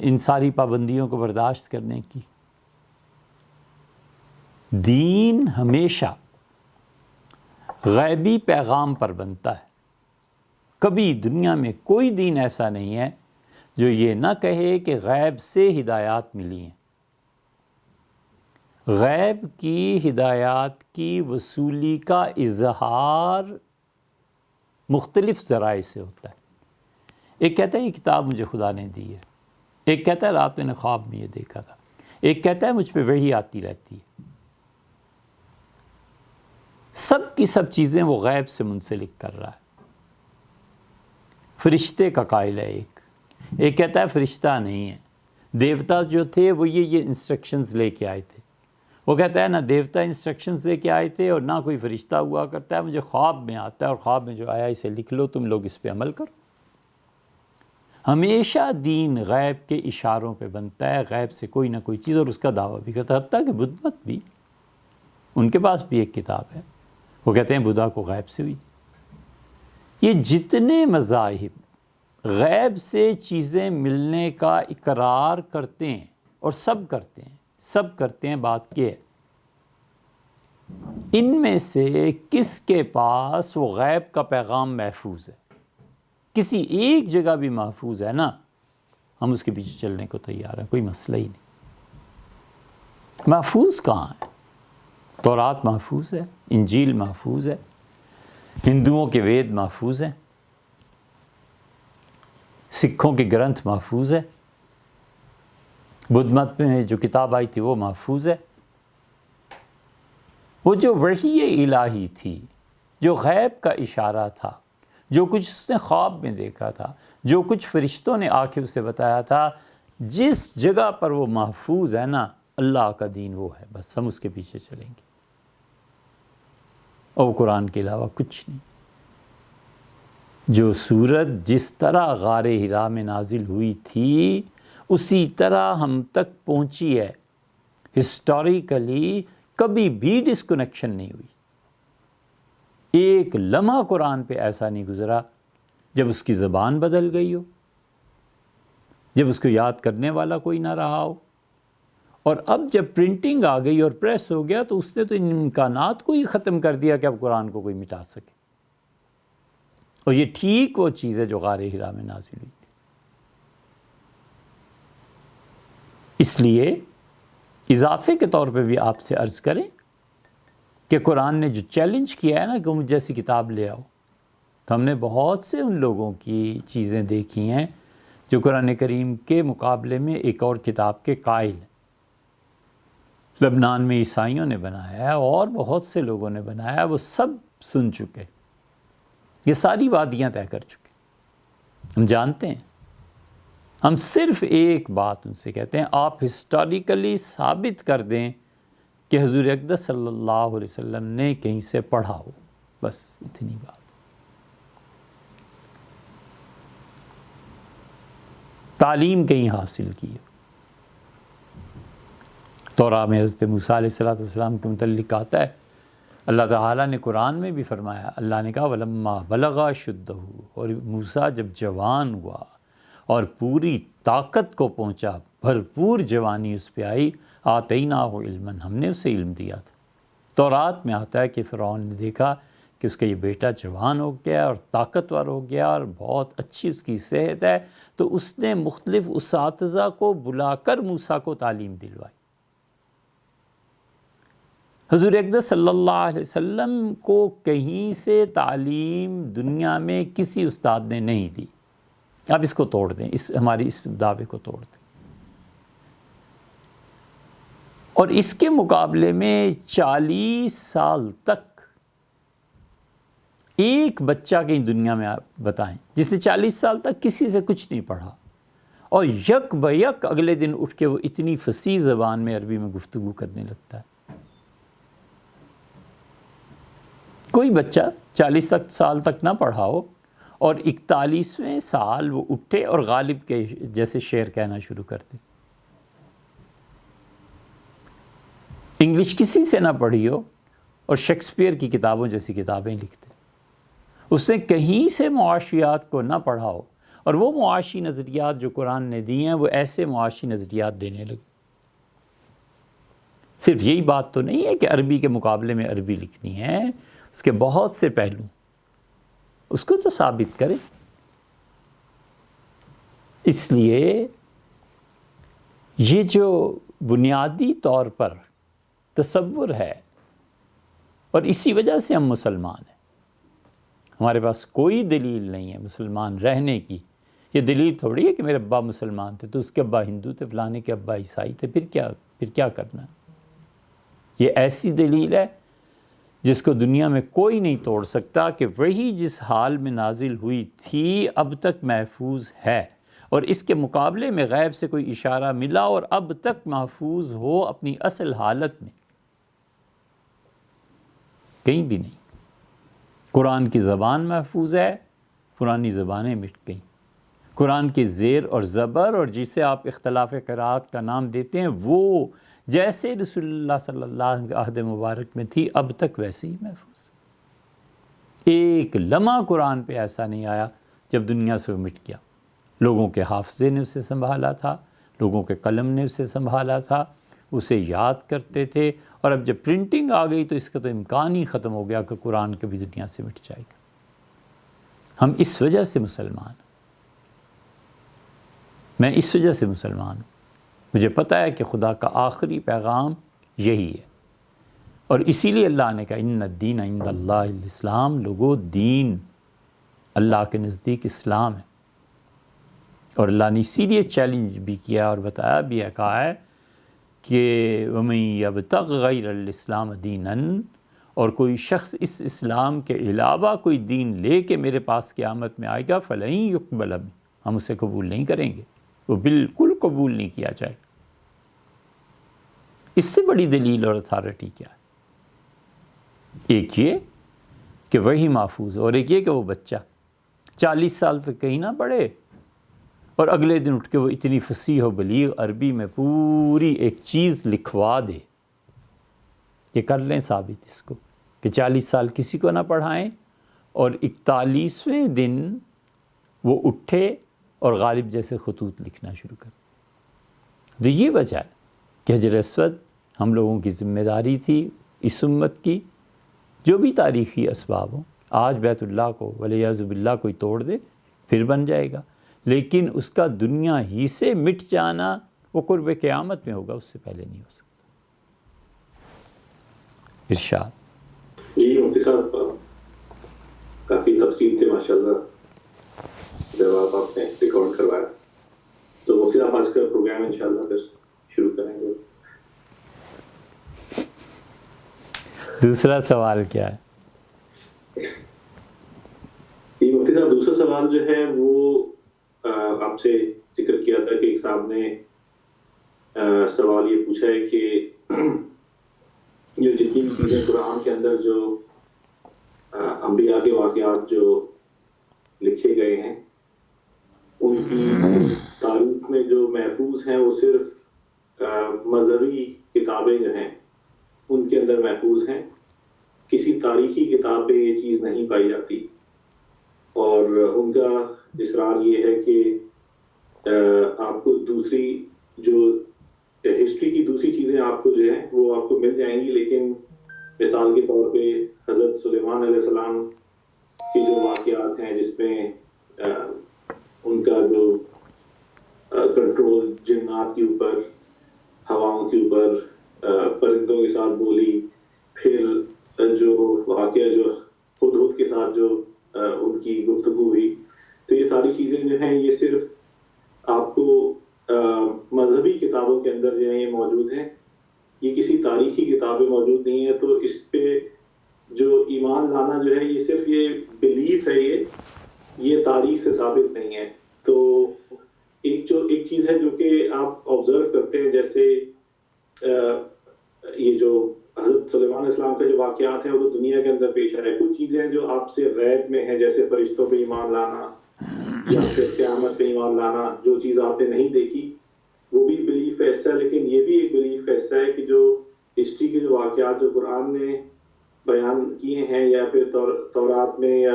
ان ساری پابندیوں کو برداشت کرنے کی؟ دین ہمیشہ غیبی پیغام پر بنتا ہے. کبھی دنیا میں کوئی دین ایسا نہیں ہے جو یہ نہ کہے کہ غیب سے ہدایات ملی ہیں. غیب کی ہدایات کی وصولی کا اظہار مختلف ذرائع سے ہوتا ہے. ایک کہتا ہے یہ کتاب مجھے خدا نے دی ہے، ایک کہتا ہے رات میں نے خواب میں یہ دیکھا تھا، ایک کہتا ہے مجھ پہ وحی آتی رہتی ہے. سب کی سب چیزیں وہ غیب سے منسلک کر رہا ہے. فرشتے کا قائل ہے ایک کہتا ہے فرشتہ نہیں ہے. دیوتا جو تھے وہ یہ انسٹرکشنز لے کے آئے تھے. وہ کہتا ہے نہ دیوتا انسٹرکشنز لے کے آئے تھے اور نہ کوئی فرشتہ ہوا کرتا ہے، مجھے خواب میں آتا ہے اور خواب میں جو آیا اسے لکھ لو، تم لوگ اس پہ عمل کرو. ہمیشہ دین غیب کے اشاروں پہ بنتا ہے، غیب سے کوئی نہ کوئی چیز، اور اس کا دعویٰ بھی کرتا ہے. حتیٰ کہ بدھ مت بھی، ان کے پاس بھی ایک کتاب ہے، وہ کہتے ہیں بدھا کو غیب سے ہوئی. یہ جتنے مذاہب غیب سے چیزیں ملنے کا اقرار کرتے ہیں اور سب کرتے ہیں، بات یہ ہے ان میں سے کس کے پاس وہ غیب کا پیغام محفوظ ہے؟ کسی ایک جگہ بھی محفوظ ہے نا، ہم اس کے پیچھے چلنے کو تیار ہیں، کوئی مسئلہ ہی نہیں. محفوظ کہاں ہے؟ تورات محفوظ ہے، انجیل محفوظ ہے، ہندوؤں کے وید محفوظ ہیں، سکھوں کے گرنتھ محفوظ ہے، بدھ مت میں جو کتاب آئی تھی وہ محفوظ ہے. وہ جو وحی الہی تھی، جو غیب کا اشارہ تھا، جو کچھ اس نے خواب میں دیکھا تھا، جو کچھ فرشتوں نے آ کے اسے بتایا تھا، جس جگہ پر وہ محفوظ ہے نا، اللہ کا دین وہ ہے، بس ہم اس کے پیچھے چلیں گے، اور قرآن کے علاوہ کچھ نہیں. جو سورت جس طرح غار حرا میں نازل ہوئی تھی اسی طرح ہم تک پہنچی ہے. ہسٹوریکلی کبھی بھی ڈسکنیکشن نہیں ہوئی. ایک لمحہ قرآن پہ ایسا نہیں گزرا جب اس کی زبان بدل گئی ہو، جب اس کو یاد کرنے والا کوئی نہ رہا ہو. اور اب جب پرنٹنگ آ گئی اور پریس ہو گیا تو اس نے تو ان امکانات کو ہی ختم کر دیا کہ اب قرآن کو کوئی مٹا سکے. اور یہ ٹھیک وہ چیز ہے جو غار حرا میں نازل ہوئی تھی. اس لیے اضافے کے طور پہ بھی آپ سے عرض کریں کہ قرآن نے جو چیلنج کیا ہے نا کہ مجھ جیسی کتاب لے آؤ، تو ہم نے بہت سے ان لوگوں کی چیزیں دیکھی ہیں جو قرآن کریم کے مقابلے میں ایک اور کتاب کے قائل ہیں. لبنان میں عیسائیوں نے بنایا ہے اور بہت سے لوگوں نے بنایا ہے، وہ سب سن چکے، یہ ساری وادیاں طے کر چکے. ہم جانتے ہیں. ہم صرف ایک بات ان سے کہتے ہیں، آپ ہسٹوریکلی ثابت کر دیں کہ حضور اقدس صلی اللہ علیہ وسلم نے کہیں سے پڑھا ہو، بس اتنی بات. تعلیم کہیں حاصل کی ہو. تورات میں حضرت موسیٰ علیہ السلام کے متعلق آتا ہے، اللہ تعالیٰ نے قرآن میں بھی فرمایا، اللہ نے کہا وَلَمَّا بَلَغَ شُدَّهُ، اور موسیٰ جب جوان ہوا اور پوری طاقت کو پہنچا، بھرپور جوانی اس پہ آئی، آتَيْنَاهُ عِلْمًا، ہم نے اسے علم دیا تھا. تورات میں آتا ہے کہ فرعون نے دیکھا کہ اس کا یہ بیٹا جوان ہو گیا اور طاقتور ہو گیا اور بہت اچھی اس کی صحت ہے، تو اس نے مختلف اساتذہ کو بلا کر موسیٰ کو تعلیم دلوائی. حضور اقدس صلی اللہ علیہ وسلم کو کہیں سے تعلیم دنیا میں کسی استاد نے نہیں دی. آپ اس کو توڑ دیں، ہماری اس دعوے کو توڑ دیں. اور اس کے مقابلے میں 40 سال تک ایک بچہ کہیں دنیا میں آپ بتائیں جس نے 40 سال تک کسی سے کچھ نہیں پڑھا اور یک بیک اگلے دن اٹھ کے وہ اتنی فصیح زبان میں عربی میں گفتگو کرنے لگتا ہے. کوئی بچہ 40 سال تک نہ پڑھا ہو اور 41ویں سال وہ اٹھے اور غالب کے جیسے شعر کہنا شروع کر دے. انگلش کسی سے نہ پڑھی ہو اور شیکسپیئر کی کتابوں جیسی کتابیں لکھتے. اس نے کہیں سے معاشیات کو نہ پڑھا ہو اور وہ معاشی نظریات جو قرآن نے دی ہیں وہ ایسے معاشی نظریات دینے لگے۔ صرف یہی بات تو نہیں ہے کہ عربی کے مقابلے میں عربی لکھنی ہے، اس کے بہت سے پہلو، اس کو تو ثابت کرے۔ اس لیے یہ جو بنیادی طور پر تصور ہے، اور اسی وجہ سے ہم مسلمان ہیں، ہمارے پاس کوئی دلیل نہیں ہے مسلمان رہنے کی۔ یہ دلیل تھوڑی ہے کہ میرے ابا مسلمان تھے تو اس کے ابا ہندو تھے، فلانے کے ابا عیسائی تھے، پھر کیا کرنا ہے؟ یہ ایسی دلیل ہے جس کو دنیا میں کوئی نہیں توڑ سکتا کہ وہی جس حال میں نازل ہوئی تھی اب تک محفوظ ہے، اور اس کے مقابلے میں غیب سے کوئی اشارہ ملا اور اب تک محفوظ ہو اپنی اصل حالت میں، کہیں بھی نہیں۔ قرآن کی زبان محفوظ ہے، پرانی زبانیں مٹ گئیں۔ قرآن کی زیر اور زبر اور جسے آپ اختلاف قراءت کا نام دیتے ہیں، وہ جیسے رسول اللہ صلی اللہ علیہ وسلم کے عہد مبارک میں تھی اب تک ویسے ہی محفوظ ہے۔ ایک لمحہ قرآن پہ ایسا نہیں آیا جب دنیا سے وہ مٹ گیا۔ لوگوں کے حافظے نے اسے سنبھالا تھا، لوگوں کے قلم نے اسے سنبھالا تھا، اسے یاد کرتے تھے، اور اب جب پرنٹنگ آ گئی تو اس کا تو امکان ہی ختم ہو گیا کہ قرآن کبھی دنیا سے مٹ جائے گا۔ ہم اس وجہ سے مسلمان ہیں، میں اس وجہ سے مسلمان ہوں، مجھے پتہ ہے کہ خدا کا آخری پیغام یہی ہے، اور اسی لیے اللہ نے کہا ان الدین عند اللہ الاسلام، لوگوں دین اللہ کے نزدیک اسلام ہے۔ اور اللہ نے اسی لیے چیلنج بھی کیا اور بتایا بھی ہے، کہا ہے کہ وَمَن يَبْتَغِ غَيْرَ الْإِسْلَامَ دِينًا، اور کوئی شخص اس اسلام کے علاوہ کوئی دین لے کے میرے پاس قیامت میں آئے گا فَلَن يُقْبَلَ مِنْهُ، ہم اسے قبول نہیں کریں گے، وہ بالکل قبول نہیں کیا جائے گا۔ اس سے بڑی دلیل اور اتھارٹی کیا ہے؟ ایک یہ کہ وہی محفوظ، اور ایک یہ کہ وہ بچہ 40 سال تک کہیں نہ پڑھے اور اگلے دن اٹھ کے وہ اتنی فصیح و بلیغ عربی میں پوری ایک چیز لکھوا دے۔ یہ کر لیں ثابت اس کو کہ 40 سال کسی کو نہ پڑھائیں اور 41ویں دن وہ اٹھے اور غالب جیسے خطوط لکھنا شروع کر دیں۔ تو یہ وجہ ہے کہ حجر اسود ہم لوگوں کی ذمہ داری تھی، اس امت کی، جو بھی تاریخی اسباب ہوں۔ آج بیت اللہ کو والعیاذ باللہ کوئی توڑ دے پھر بن جائے گا، لیکن اس کا دنیا ہی سے مٹ جانا وہ قرب قیامت میں ہوگا، اس سے پہلے نہیں ہو سکتا۔ ارشاد۔ جی مفتی صاحب، کافی تفصیل تھے ماشاءاللہ جواب آپ نے ریکارڈ کروایا، تو مفتی صاحب آج کا پروگرام انشاءاللہ پھر شروع کریں گے۔ دوسرا سوال کیا ہے؟ جی مفتی صاحب، دوسرا سوال جو ہے وہ آپ سے ذکر کیا تھا کہ ایک صاحب نے سوال یہ پوچھا ہے کہ جو جتنی بھی چیزیں قرآن کے اندر جو انبیاء کے واقعات جو لکھے گئے ہیں ان کی تاریخ میں جو محفوظ ہیں وہ صرف مذہبی کتابیں جو ہیں ان کے اندر محفوظ ہیں، کسی تاریخی کتاب پہ یہ چیز نہیں پائی جاتی، اور ان کا اصرار یہ ہے کہ آپ کو دوسری جو ہسٹری کی دوسری چیزیں آپ کو جو ہیں وہ آپ کو مل جائیں گی، لیکن مثال کے طور پہ حضرت سلیمان علیہ السلام کے جو واقعات ہیں جس میں ان کا جو کنٹرول جنات کے اوپر، ہواؤں کے اوپر، پرندوں کے ساتھ بولی، پھر جو واقعہ جو ہدہد کے ساتھ جو ان کی گفتگو ہوئی، تو یہ ساری چیزیں جو ہیں یہ صرف آپ کو مذہبی کتابوں کے اندر جو ہیں یہ موجود ہیں، یہ کسی تاریخی کتاب میں موجود نہیں ہے۔ تو اس پہ جو ایمان لانا جو ہے یہ صرف یہ بلیف ہے، یہ تاریخ سے ثابت نہیں ہے۔ تو ایک چیز ہے جو کہ آپ آبزرو کرتے ہیں، جیسے یہ جو حضرت سلیمان علیہ السلام کا جو واقعات ہیں وہ تو دنیا کے اندر پیش آئے، کچھ چیزیں جو آپ سے غیب میں ہیں جیسے فرشتوں پہ ایمان لانا یا پھر قیامت پہ ایمان لانا، جو چیز آپ نے نہیں دیکھی وہ بھی بلیف کا حصہ ہے، لیکن یہ بھی ایک بلیف کا حصہ ہے کہ جو ہسٹری کے جو واقعات جو قرآن نے بیان کیے ہیں یا پھر تورات میں یا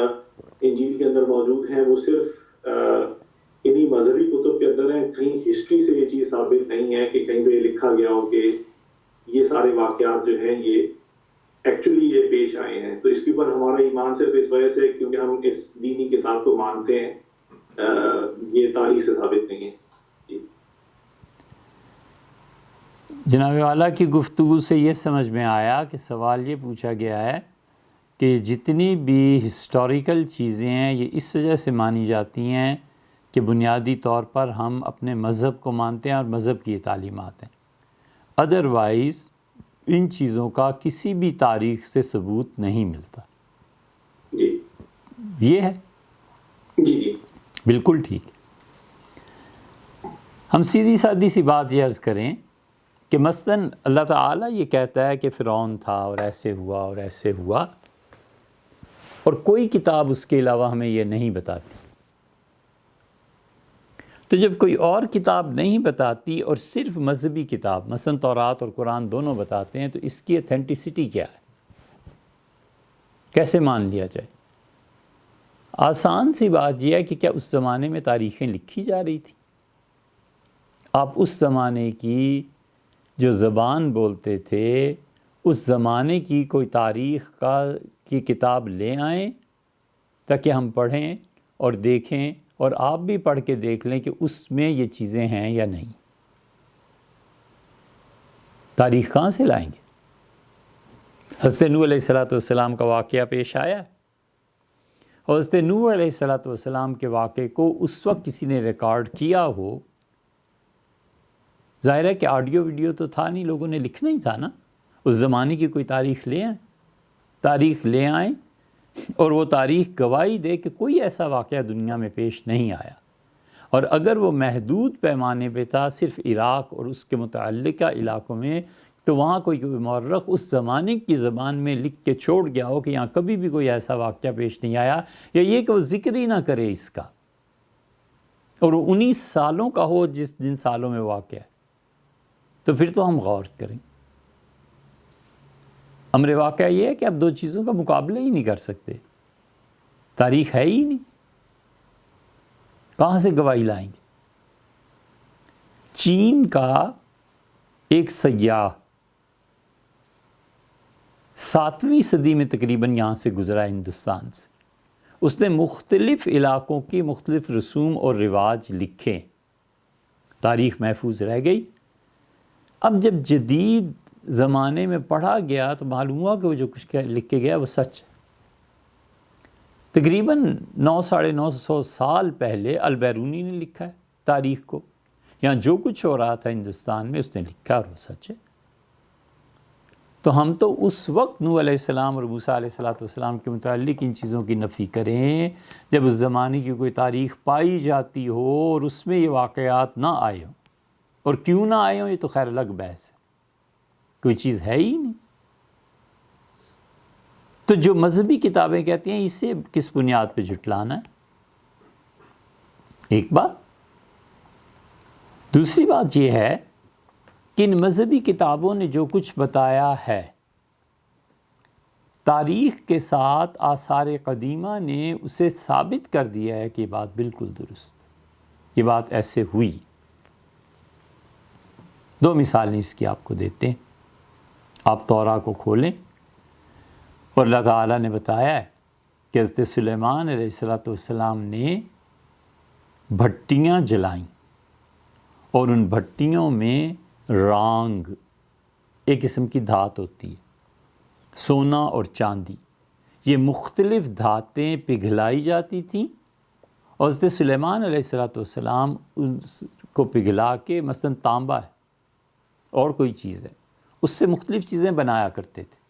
انجیل کے اندر موجود ہیں وہ صرف انہی مذہبی کتب کے اندر ہیں، کہیں ہسٹری سے یہ چیز ثابت نہیں ہے کہ کہیں پہ لکھا گیا ہو کہ یہ سارے واقعات جو ہیں یہ ایکچولی یہ پیش آئے ہیں. تو اس کے اوپر ہمارا ایمان صرف اس وجہ سے کیونکہ ہم اس دینی کتاب کو مانتے ہیں، یہ تاریخ سے ثابت نہیں ہے. جی جناب والا کی گفتگو سے یہ سمجھ میں آیا کہ سوال یہ پوچھا گیا ہے کہ جتنی بھی ہسٹوریکل چیزیں ہیں یہ اس وجہ سے مانی جاتی ہیں کہ بنیادی طور پر ہم اپنے مذہب کو مانتے ہیں اور مذہب کی تعلیمات ہیں. ادروائز ان چیزوں کا کسی بھی تاریخ سے ثبوت نہیں ملتا. جی یہ ہے جی بالکل ٹھیک. ہم سیدھی سادی سی بات یہ عرض کریں کہ مثلاً اللہ تعالیٰ یہ کہتا ہے کہ فرعون تھا اور ایسے ہوا اور ایسے ہوا، اور کوئی کتاب اس کے علاوہ ہمیں یہ نہیں بتاتی. تو جب کوئی اور کتاب نہیں بتاتی اور صرف مذہبی کتاب مثلاً تورات اور قرآن دونوں بتاتے ہیں، تو اس کی اتھینٹسٹی کیا ہے؟ کیسے مان لیا جائے؟ آسان سی بات یہ ہے کہ کیا اس زمانے میں تاریخیں لکھی جا رہی تھی؟ آپ اس زمانے کی جو زبان بولتے تھے اس زمانے کی کوئی تاریخ کی کتاب لے آئیں تاکہ ہم پڑھیں اور دیکھیں، اور آپ بھی پڑھ کے دیکھ لیں کہ اس میں یہ چیزیں ہیں یا نہیں. تاریخ کہاں سے لائیں گے؟ حضرت نوح علیہ السلام کا واقعہ پیش آیا ہے، اور حضرت نوح علیہ السلام کے واقعے کو اس وقت کسی نے ریکارڈ کیا ہو، ظاہر ہے کہ آڈیو ویڈیو تو تھا نہیں، لوگوں نے لکھنا ہی تھا نا. اس زمانے کی کوئی تاریخ لے آئیں اور وہ تاریخ گواہی دے کہ کوئی ایسا واقعہ دنیا میں پیش نہیں آیا، اور اگر وہ محدود پیمانے پہ تھا صرف عراق اور اس کے متعلقہ علاقوں میں، تو وہاں کوئی مورخ اس زمانے کی زبان میں لکھ کے چھوڑ گیا ہو کہ یہاں کبھی بھی کوئی ایسا واقعہ پیش نہیں آیا، یا یہ کہ وہ ذکر ہی نہ کرے اس کا، اور وہ 19 سالوں کا ہو جن سالوں میں واقعہ ہے، تو پھر تو ہم غور کریں. امر واقعہ یہ ہے کہ آپ دو چیزوں کا مقابلہ ہی نہیں کر سکتے. تاریخ ہے ہی نہیں، کہاں سے گواہی لائیں گے؟ چین کا ایک سیاح 7ویں صدی میں تقریباً یہاں سے گزرا ہندوستان سے. اس نے مختلف علاقوں کی مختلف رسوم اور رواج لکھے، تاریخ محفوظ رہ گئی. اب جب جدید زمانے میں پڑھا گیا تو معلوم ہوا کہ وہ جو کچھ لکھ کے گیا وہ سچ ہے. تقریباً 900-950 سال پہلے البیرونی نے لکھا ہے تاریخ کو. یہاں جو کچھ ہو رہا تھا ہندوستان میں اس نے لکھا اور وہ سچ ہے. تو ہم تو اس وقت نوح علیہ السلام اور موسیٰ علیہ السلام کے متعلق ان چیزوں کی نفی کریں جب اس زمانے کی کوئی تاریخ پائی جاتی ہو اور اس میں یہ واقعات نہ آئے ہوں. اور کیوں نہ آئے ہوں یہ تو خیر الگ بحث ہے، کوئی چیز ہے ہی نہیں. تو جو مذہبی کتابیں کہتی ہیں اسے کس بنیاد پہ جھٹلانا ہے؟ ایک بات. دوسری بات یہ ہے کہ ان مذہبی کتابوں نے جو کچھ بتایا ہے، تاریخ کے ساتھ آثار قدیمہ نے اسے ثابت کر دیا ہے کہ یہ بات بالکل درست ہے، یہ بات ایسے ہوئی. دو مثالیں اس کی آپ کو دیتے ہیں. آپ تورا کو کھولیں اور اللہ تعالیٰ نے بتایا ہے کہ حضرت سلیمان علیہ السلام نے بھٹیاں جلائیں، اور ان بھٹیوں میں رانگ ایک قسم کی دھات ہوتی ہے، سونا اور چاندی، یہ مختلف دھاتیں پگھلائی جاتی تھیں، اور حضرت سلیمان علیہ السلام اس کو پگھلا کے مثلا تانبا ہے اور کوئی چیز ہے اس سے مختلف چیزیں بنایا کرتے تھے.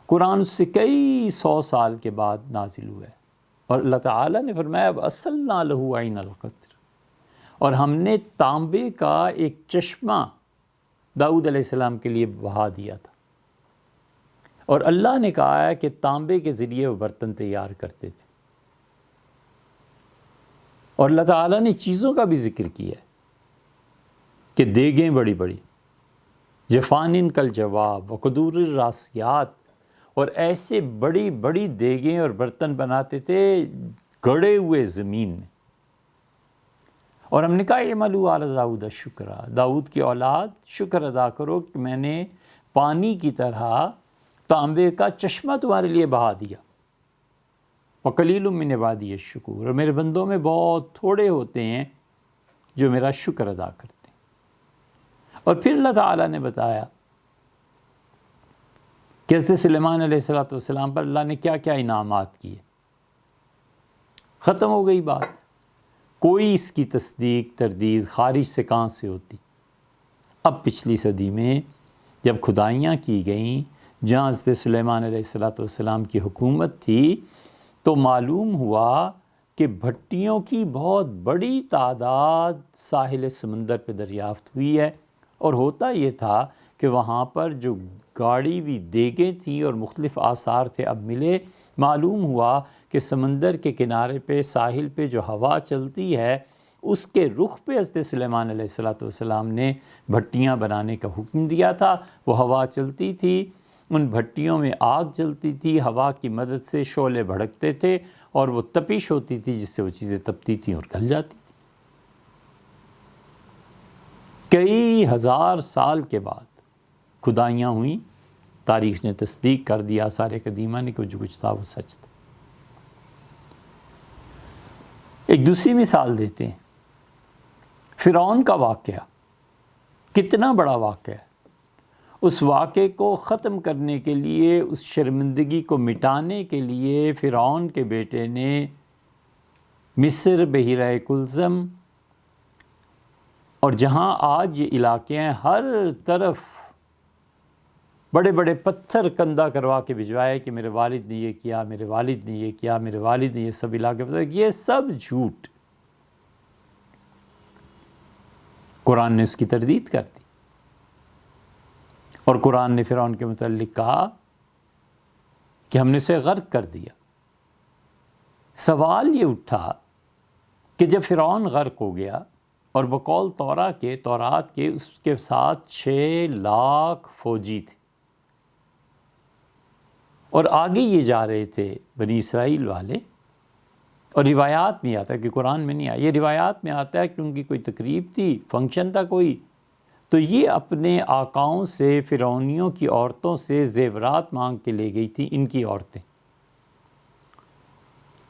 قرآن اس سے کئی 100 سال کے بعد نازل ہوا ہے، اور اللہ تعالیٰ نے فرمایا وَأَصَّلْنَا لَهُ عَيْنَ الْقَطْرِ، اور ہم نے تانبے کا ایک چشمہ داؤد علیہ السلام کے لیے بہا دیا تھا. اور اللہ نے کہا ہے کہ تانبے کے ذریعے وہ برتن تیار کرتے تھے. اور اللہ تعالیٰ نے چیزوں کا بھی ذکر کیا ہے کہ دیگیں بڑی بڑی، جفان کل جواب وقدور الراسیات، اور ایسے بڑی بڑی دیگیں اور برتن بناتے تھے گڑے ہوئے زمین میں. اور ہم نے کہا اعملوا علی داؤد شکرا، داؤد کی اولاد شکر ادا کرو کہ میں نے پانی کی طرح تانبے کا چشمہ تمہارے لیے بہا دیا، وقلیل من عبادی الشکور، اور میرے بندوں میں بہت تھوڑے ہوتے ہیں جو میرا شکر ادا کرتے ہیں۔ اور پھر اللہ تعالیٰ نے بتایا کہ حضرت سلیمان علیہ السلام پر اللہ نے کیا کیا انعامات کیے۔ ختم ہو گئی بات، کوئی اس کی تصدیق تردید خارج سے کہاں سے ہوتی۔ اب پچھلی صدی میں جب کھدائیاں کی گئیں جہاں حضرت سلیمان علیہ السلام کی حکومت تھی، تو معلوم ہوا کہ بھٹیوں کی بہت بڑی تعداد ساحل سمندر پہ دریافت ہوئی ہے، اور ہوتا یہ تھا کہ وہاں پر جو گاڑی ہوئی دیگیں تھیں اور مختلف آثار تھے اب ملے، معلوم ہوا کہ سمندر کے کنارے پہ ساحل پہ جو ہوا چلتی ہے اس کے رخ پہ حضرت سلیمان علیہ السلام نے بھٹیاں بنانے کا حکم دیا تھا۔ وہ ہوا چلتی تھی، ان بھٹیوں میں آگ جلتی تھی، ہوا کی مدد سے شعلے بھڑکتے تھے اور وہ تپش ہوتی تھی جس سے وہ چیزیں تپتی تھیں اور گل جاتی تھیں۔ کئی ہزار سال کے بعد کھدائیاں ہوئیں، تاریخ نے تصدیق کر دیا، آثار قدیمہ نے کہ جو کچھ تھا وہ سچ تھا۔ ایک دوسری مثال دیتے ہیں، فرعون کا واقعہ کتنا بڑا واقعہ ہے۔ اس واقعے کو ختم کرنے کے لیے، اس شرمندگی کو مٹانے کے لیے فرعون کے بیٹے نے مصر، بحیرہ کلزم اور جہاں آج یہ علاقے ہیں، ہر طرف بڑے بڑے پتھر کندہ کروا کے بھجوائے کہ میرے والد نے یہ کیا، میرے والد نے یہ کیا، میرے والد نے یہ سب علاقے بتایا۔ یہ سب جھوٹ، قرآن نے اس کی تردید کر دی، اور قرآن نے فرعون کے متعلق کہا کہ ہم نے اسے غرق کر دیا۔ سوال یہ اٹھا کہ جب فرعون غرق ہو گیا اور بقول تورات کے اس کے ساتھ 6 لاکھ فوجی تھے، اور آگے یہ جا رہے تھے بنی اسرائیل والے، اور روایات میں آتا ہے کہ قرآن میں نہیں آیا، یہ روایات میں آتا ہے کہ ان کی کوئی تقریب تھی، فنکشن تھا کوئی، تو یہ اپنے آقاؤں سے، فرعونیوں کی عورتوں سے زیورات مانگ کے لے گئی تھی، ان کی عورتیں۔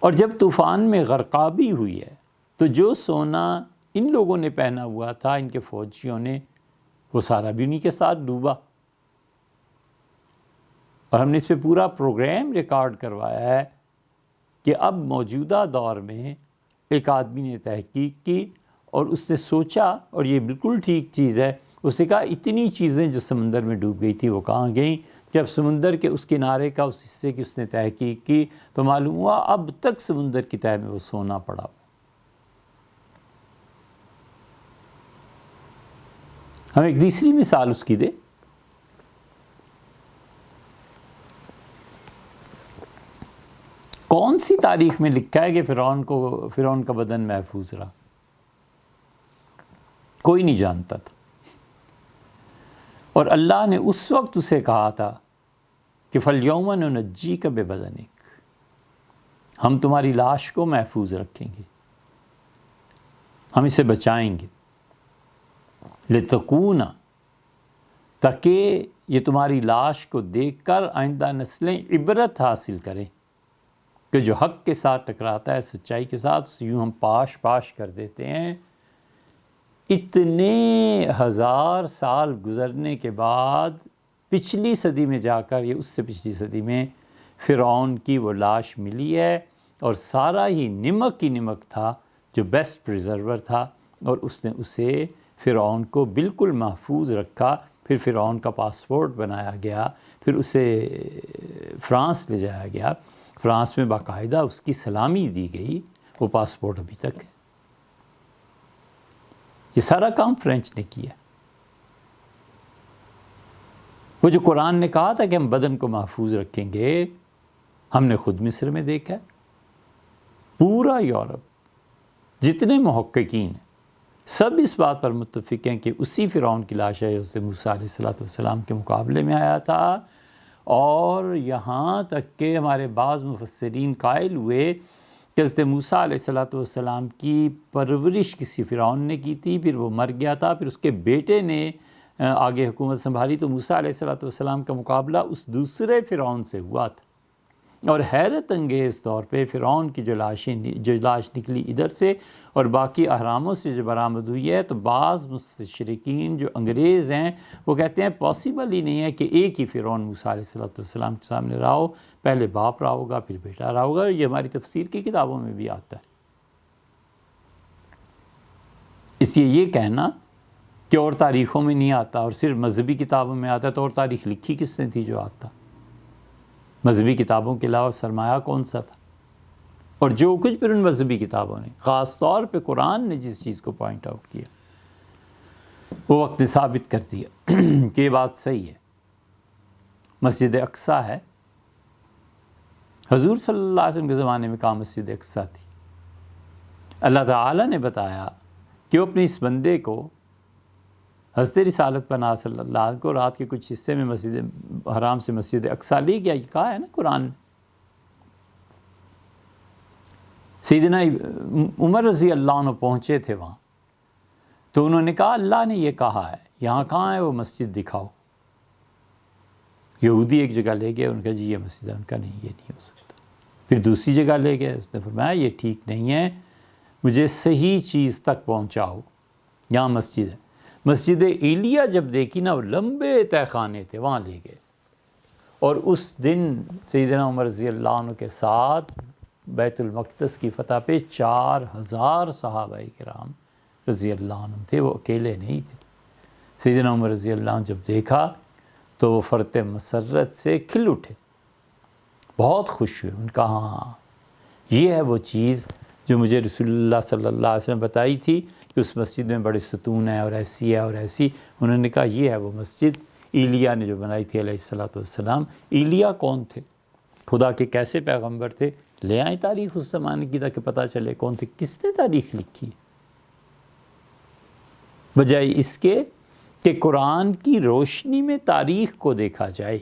اور جب طوفان میں غرقابی ہوئی ہے تو جو سونا ان لوگوں نے پہنا ہوا تھا، ان کے فوجیوں نے، وہ سارا بھی انہی کے ساتھ ڈوبا۔ اور ہم نے اس پہ پورا پروگرام ریکارڈ کروایا ہے کہ اب موجودہ دور میں ایک آدمی نے تحقیق کی اور اس نے سوچا، اور یہ بالکل ٹھیک چیز ہے، اس نے کہا اتنی چیزیں جو سمندر میں ڈوب گئی تھی وہ کہاں گئیں؟ جب سمندر کے اس کنارے کا اس حصے کی اس نے تحقیق کی تو معلوم ہوا اب تک سمندر کی تہہ میں وہ سونا پڑا۔ ہم ایک دوسری مثال اس کی دے، کون سی تاریخ میں لکھا ہے کہ فرعون کا بدن محفوظ رہا؟ کوئی نہیں جانتا تھا، اور اللہ نے اس وقت اسے کہا تھا کہ فَالْيَوْمَ نُنَجِّيكَ بِبَدَنِكَ، ہم تمہاری لاش کو محفوظ رکھیں گے، ہم اسے بچائیں گے، لِتَكُونَ، تاکہ یہ تمہاری لاش کو دیکھ کر آئندہ نسلیں عبرت حاصل کریں کہ جو حق کے ساتھ ٹکراتا ہے، سچائی کے ساتھ، اسے یوں ہم پاش پاش کر دیتے ہیں۔ اتنے ہزار سال گزرنے کے بعد پچھلی صدی میں جا کر، یہ اس سے پچھلی صدی میں، فرعون کی وہ لاش ملی ہے، اور سارا ہی نمک تھا جو بیسٹ پریزرور تھا، اور اس نے اسے فرعون کو بالکل محفوظ رکھا۔ پھر فرعون کا پاسپورٹ بنایا گیا، پھر اسے فرانس لے جایا گیا، فرانس میں باقاعدہ اس کی سلامی دی گئی، وہ پاسپورٹ ابھی تک ہے۔ یہ سارا کام فرینچ نے کیا۔ وہ جو قرآن نے کہا تھا کہ ہم بدن کو محفوظ رکھیں گے، ہم نے خود مصر میں دیکھا ہے۔ پورا یورپ، جتنے محققین ہیں، سب اس بات پر متفق ہیں کہ اسی فرعون کی لاش ہے حضرت موسیٰ علیہ السلام کے مقابلے میں آیا تھا، اور یہاں تک کہ ہمارے بعض مفسرین قائل ہوئے کہ حضرت موسیٰ علیہ السلام کی پرورش کسی فرعون نے کی تھی، پھر وہ مر گیا تھا، پھر اس کے بیٹے نے آگے حکومت سنبھالی، تو موسیٰ علیہ السلام کا مقابلہ اس دوسرے فرعون سے ہوا تھا۔ اور حیرت انگیز طور پہ فرعون کی جو لاش نکلی ادھر سے اور باقی اہراموں سے جو برآمد ہوئی ہے، تو بعض مستشرقین جو انگریز ہیں وہ کہتے ہیں پاسبل ہی نہیں ہے کہ ایک ہی فرعون موسیٰ علیہ السلام کے سامنے رہا ہو، پہلے باپ رہا ہوگا پھر بیٹا رہا ہوگا۔ یہ ہماری تفسیر کی کتابوں میں بھی آتا ہے۔ اس لیے یہ کہنا کہ اور تاریخوں میں نہیں آتا اور صرف مذہبی کتابوں میں آتا ہے، تو اور تاریخ لکھی کس نے تھی جو آتا؟ مذہبی کتابوں کے علاوہ سرمایہ کون سا تھا؟ اور جو کچھ پھر ان مذہبی کتابوں نے، خاص طور پہ قرآن نے جس چیز کو پوائنٹ آؤٹ کیا، وہ وقت ثابت کر دیا کہ یہ بات صحیح ہے۔ مسجد اقصیٰ ہے، حضور صلی اللہ علیہ وسلم کے زمانے میں کہاں مسجد اقصیٰ تھی؟ اللہ تعالیٰ نے بتایا کہ وہ اپنے اس بندے کو حضرت رسالت پناہ صلی اللہ علیہ وسلم کو رات کے کچھ حصے میں مسجد حرام سے مسجد اقصیٰ لے گیا، یہ کہا ہے نا قرآن نے۔ سیدنا عمر رضی اللہ عنہ پہنچے تھے وہاں، تو انہوں نے کہا اللہ نے یہ کہا ہے، یہاں کہاں ہے وہ مسجد دکھاؤ۔ یہودی ایک جگہ لے گئے، ان کا جی یہ مسجد ہے، ان کا نہیں یہ نہیں ہو سکتا۔ پھر دوسری جگہ لے گئے، اس نے فرمایا یہ ٹھیک نہیں ہے، مجھے صحیح چیز تک پہنچاؤ، یہاں مسجد ہے۔ مسجد ایلیا جب دیکھی نا، وہ لمبے تہہ خانے تھے، وہاں لے گئے، اور اس دن سیدنا عمر رضی اللہ عنہ کے ساتھ بیت المقدس کی فتح پہ 4000 صحابہ کرام رضی اللہ عنہ تھے، وہ اکیلے نہیں تھے۔ سیدنا عمر رضی اللہ عنہ جب دیکھا تو وہ فرط مسرت سے کھل اٹھے، بہت خوش ہوئے، ان کا ہاں یہ ہے وہ چیز جو مجھے رسول اللہ صلی اللہ علیہ وسلم بتائی تھی کہ اس مسجد میں بڑے ستون ہیں اور ایسی ہے اور ایسی۔ انہوں نے کہا یہ ہے وہ مسجد ایلیا نے جو بنائی تھی علیہ السلام۔ ایلیا کون تھے؟ خدا کے کیسے پیغمبر تھے؟ لے آئیں تاریخ اس زمانے کی تاکہ پتہ چلے کون تھے، کس نے تاریخ لکھی، بجائے اس کے کہ قرآن کی روشنی میں تاریخ کو دیکھا جائے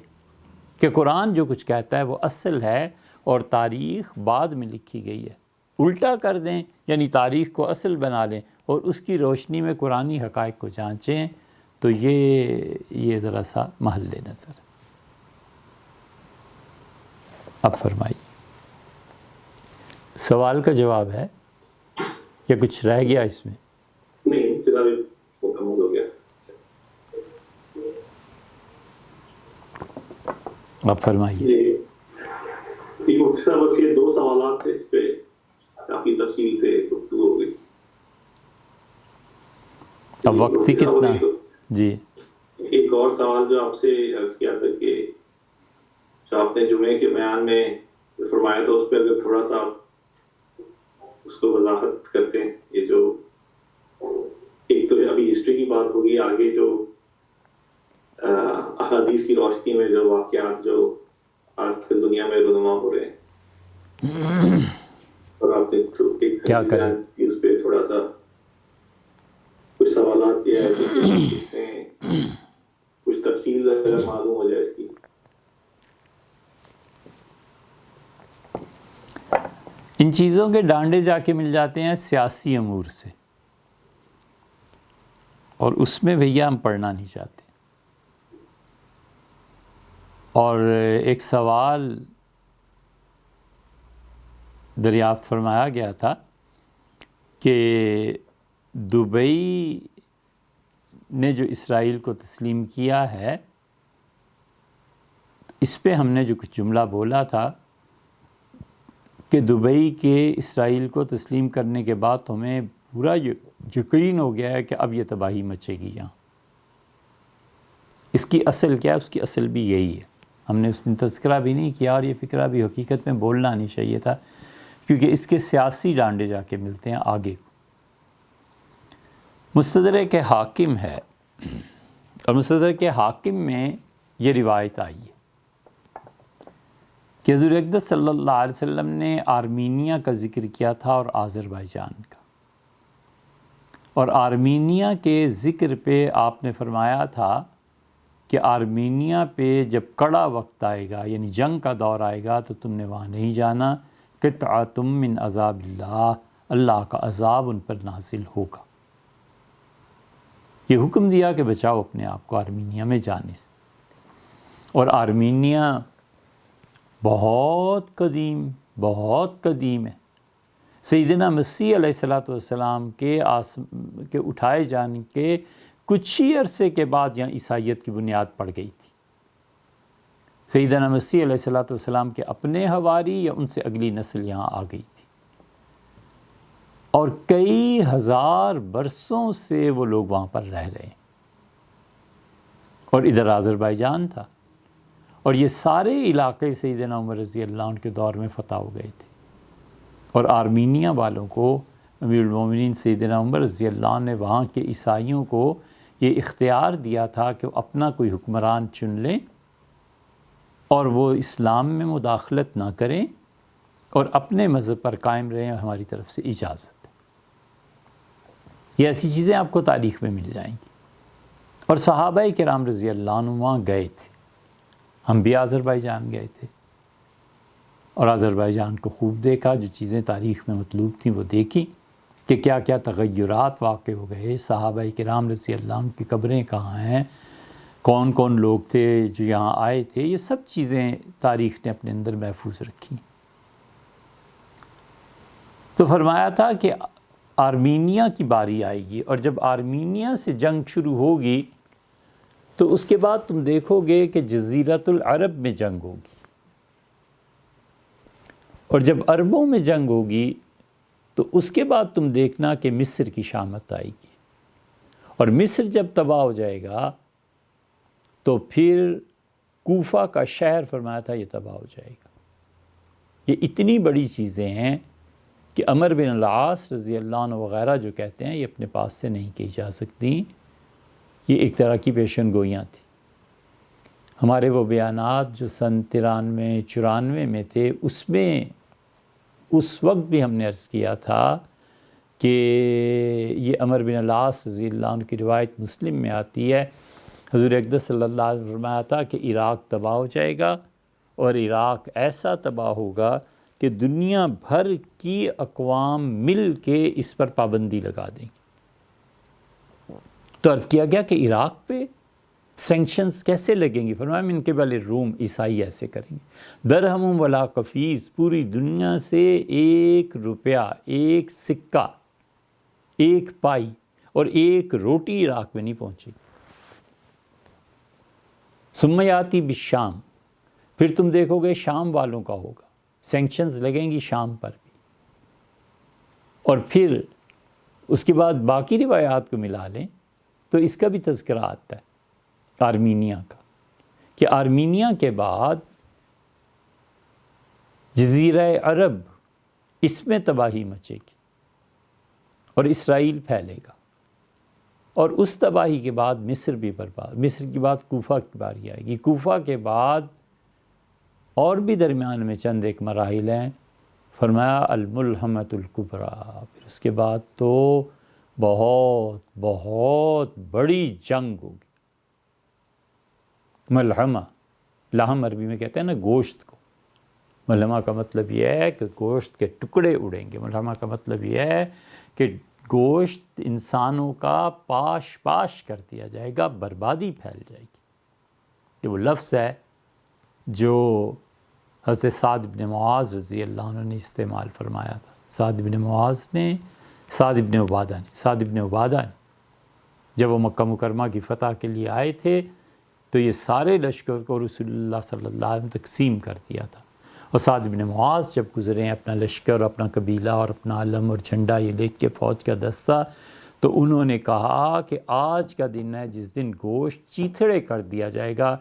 کہ قرآن جو کچھ کہتا ہے وہ اصل ہے اور تاریخ بعد میں لکھی گئی ہے۔ الٹا کر دیں، یعنی تاریخ کو اصل بنا لیں اور اس کی روشنی میں قرآنی حقائق کو جانچیں، تو یہ ذرا سا محل نظر۔ اب فرمائیے، سوال کا جواب ہے یا کچھ رہ گیا اس میں؟ نہیں، جناب مکمل ہو گیا۔ اب فرمائیے۔ جی مفتی صاحب، بس یہ 2 سوالات تھے، اس پہ کافی تفصیل سے گفتگو ہو گئی۔ اب وقت ہی کتنا ہے؟ جی ایک اور سوال جو آپ سے عرض کیا تھا کہ جو آپ نے جمعے کے بیان میں فرمایا تھا، اس پہ اگر تھوڑا سا اس کو وضاحت کرتے ہیں۔ یہ جو ایک تو ابھی ہسٹری کی بات ہوگی، آگے جو احادیث کی روشنی میں جو واقعات جو آج کل دنیا میں رونما ہو رہے ہیں، اور آپ نے کیا کریں اس پہ تھوڑا سا کچھ سوالات کیا ہے، اس میں کچھ تفصیل اگر معلوم ہو جائے اس کی۔ ان چیزوں کے ڈانڈے جا کے مل جاتے ہیں سیاسی امور سے، اور اس میں بھیا ہم پڑھنا نہیں چاہتے۔ اور ایک سوال دریافت فرمایا گیا تھا کہ دبئی نے جو اسرائیل کو تسلیم کیا ہے، اس پہ ہم نے جو کچھ جملہ بولا تھا کہ دبئی کے اسرائیل کو تسلیم کرنے کے بعد ہمیں پورا یقین ہو گیا ہے کہ اب یہ تباہی مچے گی یہاں۔ اس کی اصل کیا ہے؟ اس کی اصل بھی یہی ہے۔ ہم نے اس دن تذکرہ بھی نہیں کیا، اور یہ فکرہ بھی حقیقت میں بولنا نہیں چاہیے تھا، کیونکہ اس کے سیاسی ڈانڈے جا کے ملتے ہیں آگے۔ مستدرک حاکم ہے، اور مستدرک حاکم میں یہ روایت آئی ہے کہ حضور اقدس صلی اللہ علیہ وسلم نے آرمینیا کا ذکر کیا تھا اور آذربائیجان کا، اور آرمینیا کے ذکر پہ آپ نے فرمایا تھا کہ آرمینیا پہ جب کڑا وقت آئے گا، یعنی جنگ کا دور آئے گا، تو تم نے وہاں نہیں جانا، قطعۃ من عذاب اللہ، اللہ کا عذاب ان پر نازل ہوگا۔ یہ حکم دیا کہ بچاؤ اپنے آپ کو آرمینیا میں جانے سے۔ اور آرمینیا بہت قدیم ہے۔ سیدنا مسیح علیہ السلام کے اٹھائے جانے کے کچھ ہی عرصے کے بعد یہاں عیسائیت کی بنیاد پڑ گئی تھی۔ سیدنا مسیح علیہ السلام کے اپنے حواری یا ان سے اگلی نسل یہاں آ گئی تھی، اور کئی ہزار برسوں سے وہ لوگ وہاں پر رہ رہے ہیں۔ اور ادھر آذربائیجان تھا، اور یہ سارے علاقے سیدنا عمر رضی اللہ عنہ کے دور میں فتح ہو گئے تھے۔ اور آرمینیا والوں کو امیر المومنین سیدنا عمر رضی اللہ عنہ نے وہاں کے عیسائیوں کو یہ اختیار دیا تھا کہ وہ اپنا کوئی حکمران چن لیں اور وہ اسلام میں مداخلت نہ کریں اور اپنے مذہب پر قائم رہیں، اور ہماری طرف سے اجازت ہے۔ یہ ایسی چیزیں آپ کو تاریخ میں مل جائیں گی۔ اور صحابہ کرام رضی اللہ عنہ وہاں گئے تھے، ہم بھی آذربائیجان گئے تھے، اور آذربائیجان کو خوب دیکھا، جو چیزیں تاریخ میں مطلوب تھیں وہ دیکھی کہ کیا کیا تغیرات واقع ہو گئے۔ صحابہ کرام رضی اللہ عنہ کی قبریں کہاں ہیں، کون کون لوگ تھے جو یہاں آئے تھے، یہ سب چیزیں تاریخ نے اپنے اندر محفوظ رکھی۔ تو فرمایا تھا کہ آرمینیا کی باری آئے گی، اور جب آرمینیا سے جنگ شروع ہوگی تو اس کے بعد تم دیکھو گے کہ جزیرۃ العرب میں جنگ ہوگی، اور جب عربوں میں جنگ ہوگی تو اس کے بعد تم دیکھنا کہ مصر کی شامت آئے گی، اور مصر جب تباہ ہو جائے گا تو پھر کوفہ کا شہر فرمایا تھا یہ تباہ ہو جائے گا۔ یہ اتنی بڑی چیزیں ہیں کہ عمر بن العاص رضی اللہ عنہ وغیرہ جو کہتے ہیں یہ اپنے پاس سے نہیں کہی جا سکتی، یہ ایک طرح کی پیشن گوئیاں تھیں۔ ہمارے وہ بیانات جو سن 93-94 میں تھے، اس میں اس وقت بھی ہم نے عرض کیا تھا کہ یہ عمر بن العاص رضی اللہ عنہ کی روایت مسلم میں آتی ہے، حضور اقدس صلی اللہ علیہ وسلم نے فرمایا تھا کہ عراق تباہ ہو جائے گا، اور عراق ایسا تباہ ہوگا کہ دنیا بھر کی اقوام مل کے اس پر پابندی لگا دیں گے۔ تو عرض کیا گیا کہ عراق پہ سینکشنز کیسے لگیں گی؟ فرمایا من قبل الروم، عیسائی ایسے کریں گے، درہم ولا قفیز، پوری دنیا سے 1 روپیہ، 1 سکہ، 1 پائی اور 1 روٹی عراق میں نہیں پہنچے گی۔ ثم یاتی بالشام، پھر تم دیکھو گے شام والوں کا ہوگا، سینکشنز لگیں گی شام پر بھی۔ اور پھر اس کے بعد باقی روایات کو ملا لیں تو اس کا بھی تذکرہ آتا ہے آرمینیا کا، کہ آرمینیا کے بعد جزیرہ عرب، اس میں تباہی مچے گی اور اسرائیل پھیلے گا، اور اس تباہی کے بعد مصر بھی برباد، مصر کے بعد کوفہ کی باری آئے گی، کوفہ کے بعد اور بھی درمیان میں چند ایک مراحل ہیں، فرمایا الملحمۃ الکبریٰ، پھر اس کے بعد تو بہت بہت بڑی جنگ ہوگی۔ ملحمہ، لحم عربی میں کہتے ہیں نا گوشت کو، ملحمہ کا مطلب یہ ہے کہ گوشت کے ٹکڑے اڑیں گے، ملحمہ کا مطلب یہ ہے کہ گوشت انسانوں کا پاش پاش کر دیا جائے گا، بربادی پھیل جائے گی۔ یہ وہ لفظ ہے جو حضرت سعد بن معاذ رضی اللہ عنہ نے استعمال فرمایا تھا۔ سعد بن عبادہ نے جب وہ مکہ مکرمہ کی فتح کے لیے آئے تھے تو یہ سارے لشکر کو رسول اللہ صلی اللہ علیہ وسلم تقسیم کر دیا تھا، اور سعد بن معاذ جب گزرے ہیں اپنا لشکر، اپنا قبیلہ اور اپنا علم اور جھنڈا یہ لے کے فوج کا دستہ، تو انہوں نے کہا کہ آج کا دن ہے جس دن گوشت چیتھڑے کر دیا جائے گا،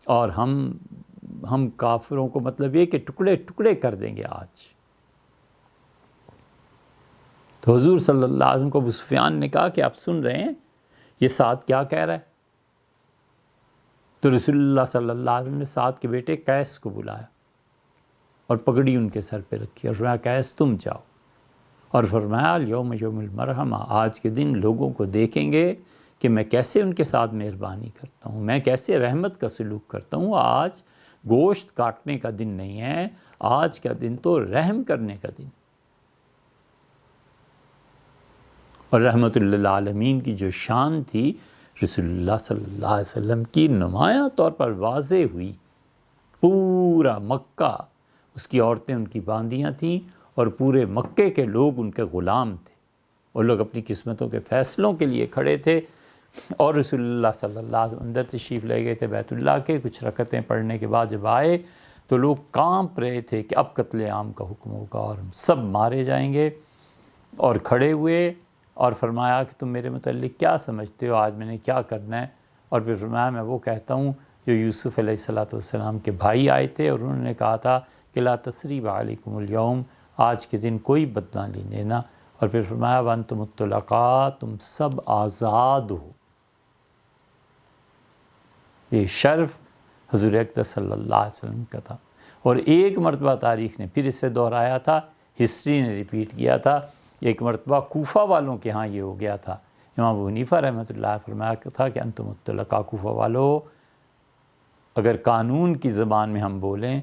اور ہم کافروں کو مطلب یہ کہ ٹکڑے ٹکڑے کر دیں گے آج۔ تو حضور صلی اللہ علیہ وسلم کو ابو سفیان نے کہا کہ آپ سن رہے ہیں یہ سعد کیا کہہ رہا ہے؟ تو رسول اللہ صلی اللہ علیہ وسلم نے سعد کے بیٹے قیس کو بلایا اور پگڑی ان کے سر پہ رکھی اور فرمایا قیس تم جاؤ، اور فرمایا الیوم یوم المرحمہ، آج کے دن لوگوں کو دیکھیں گے کہ میں کیسے ان کے ساتھ مہربانی کرتا ہوں، میں کیسے رحمت کا سلوک کرتا ہوں۔ آج گوشت کاٹنے کا دن نہیں ہے، آج کا دن تو رحم کرنے کا دن، اور رحمت للعالمین کی جو شان تھی رسول اللہ صلی اللہ علیہ وسلم کی نمایاں طور پر واضح ہوئی۔ پورا مکہ اس کی عورتیں ان کی باندیاں تھیں، اور پورے مکے کے لوگ ان کے غلام تھے، اور لوگ اپنی قسمتوں کے فیصلوں کے لیے کھڑے تھے۔ اور رسول اللہ صلی اللہ علیہ وسلم اندر تشریف لے گئے تھے بیت اللہ کے، کچھ رکعتیں پڑھنے کے بعد جب آئے تو لوگ کانپ رہے تھے کہ اب قتل عام کا حکم ہوگا اور ہم سب مارے جائیں گے، اور کھڑے ہوئے اور فرمایا کہ تم میرے متعلق کیا سمجھتے ہو، آج میں نے کیا کرنا ہے؟ اور پھر فرمایا میں وہ کہتا ہوں جو یوسف علیہ السلام کے بھائی آئے تھے اور انہوں نے کہا تھا کہ لا تثریب علیکم اليوم، آج کے دن کوئی بدلہ نہیں لینا، اور پھر فرمایا وانتم الطلقاء، تم سب آزاد ہو۔ یہ شرف حضور اقدس صلی اللہ علیہ وسلم کا تھا، اور ایک مرتبہ تاریخ نے پھر اسے دہرایا تھا، ہسٹری نے ریپیٹ کیا تھا۔ ایک مرتبہ کوفہ والوں کے ہاں یہ ہو گیا تھا، امام ابو حنیفہ رحمۃ اللہ فرمایا تھا کہ انتم الطلقاء، کوفہ والو، اگر قانون کی زبان میں ہم بولیں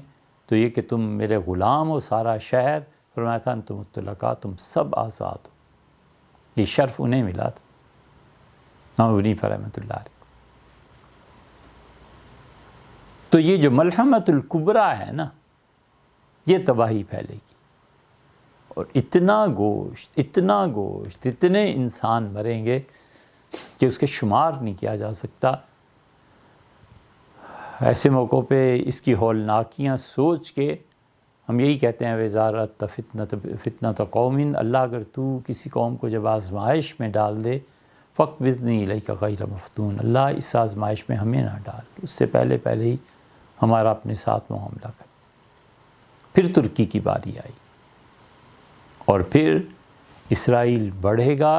تو یہ کہ تم میرے غلام ہو سارا شہر، فرمایا تھا انتم الطلقاء، تم سب آزاد ہو۔ یہ شرف انہیں ملا تھا، امام ابو حنیفہ رحمۃ اللہ علیہ۔ تو یہ جو ملحمۃ الکبریٰ ہے نا، یہ تباہی پھیلے گی، اور اتنا گوشت، اتنے انسان مریں گے کہ اس کے شمار نہیں کیا جا سکتا۔ ایسے موقعوں پہ اس کی ہولناکیاں سوچ کے ہم یہی کہتے ہیں وزارت فتنۃ قوم، اللہ اگر تو کسی قوم کو جب آزمائش میں ڈال دے فقط بِإِذْنِهِ إِلَيْكَ غَيْرَ مفتون، اللہ اس آزمائش میں ہمیں نہ ڈال، اس سے پہلے ہی ہمارا اپنے ساتھ معاملہ کر۔ پھر ترکی کی باری آئی، اور پھر اسرائیل بڑھے گا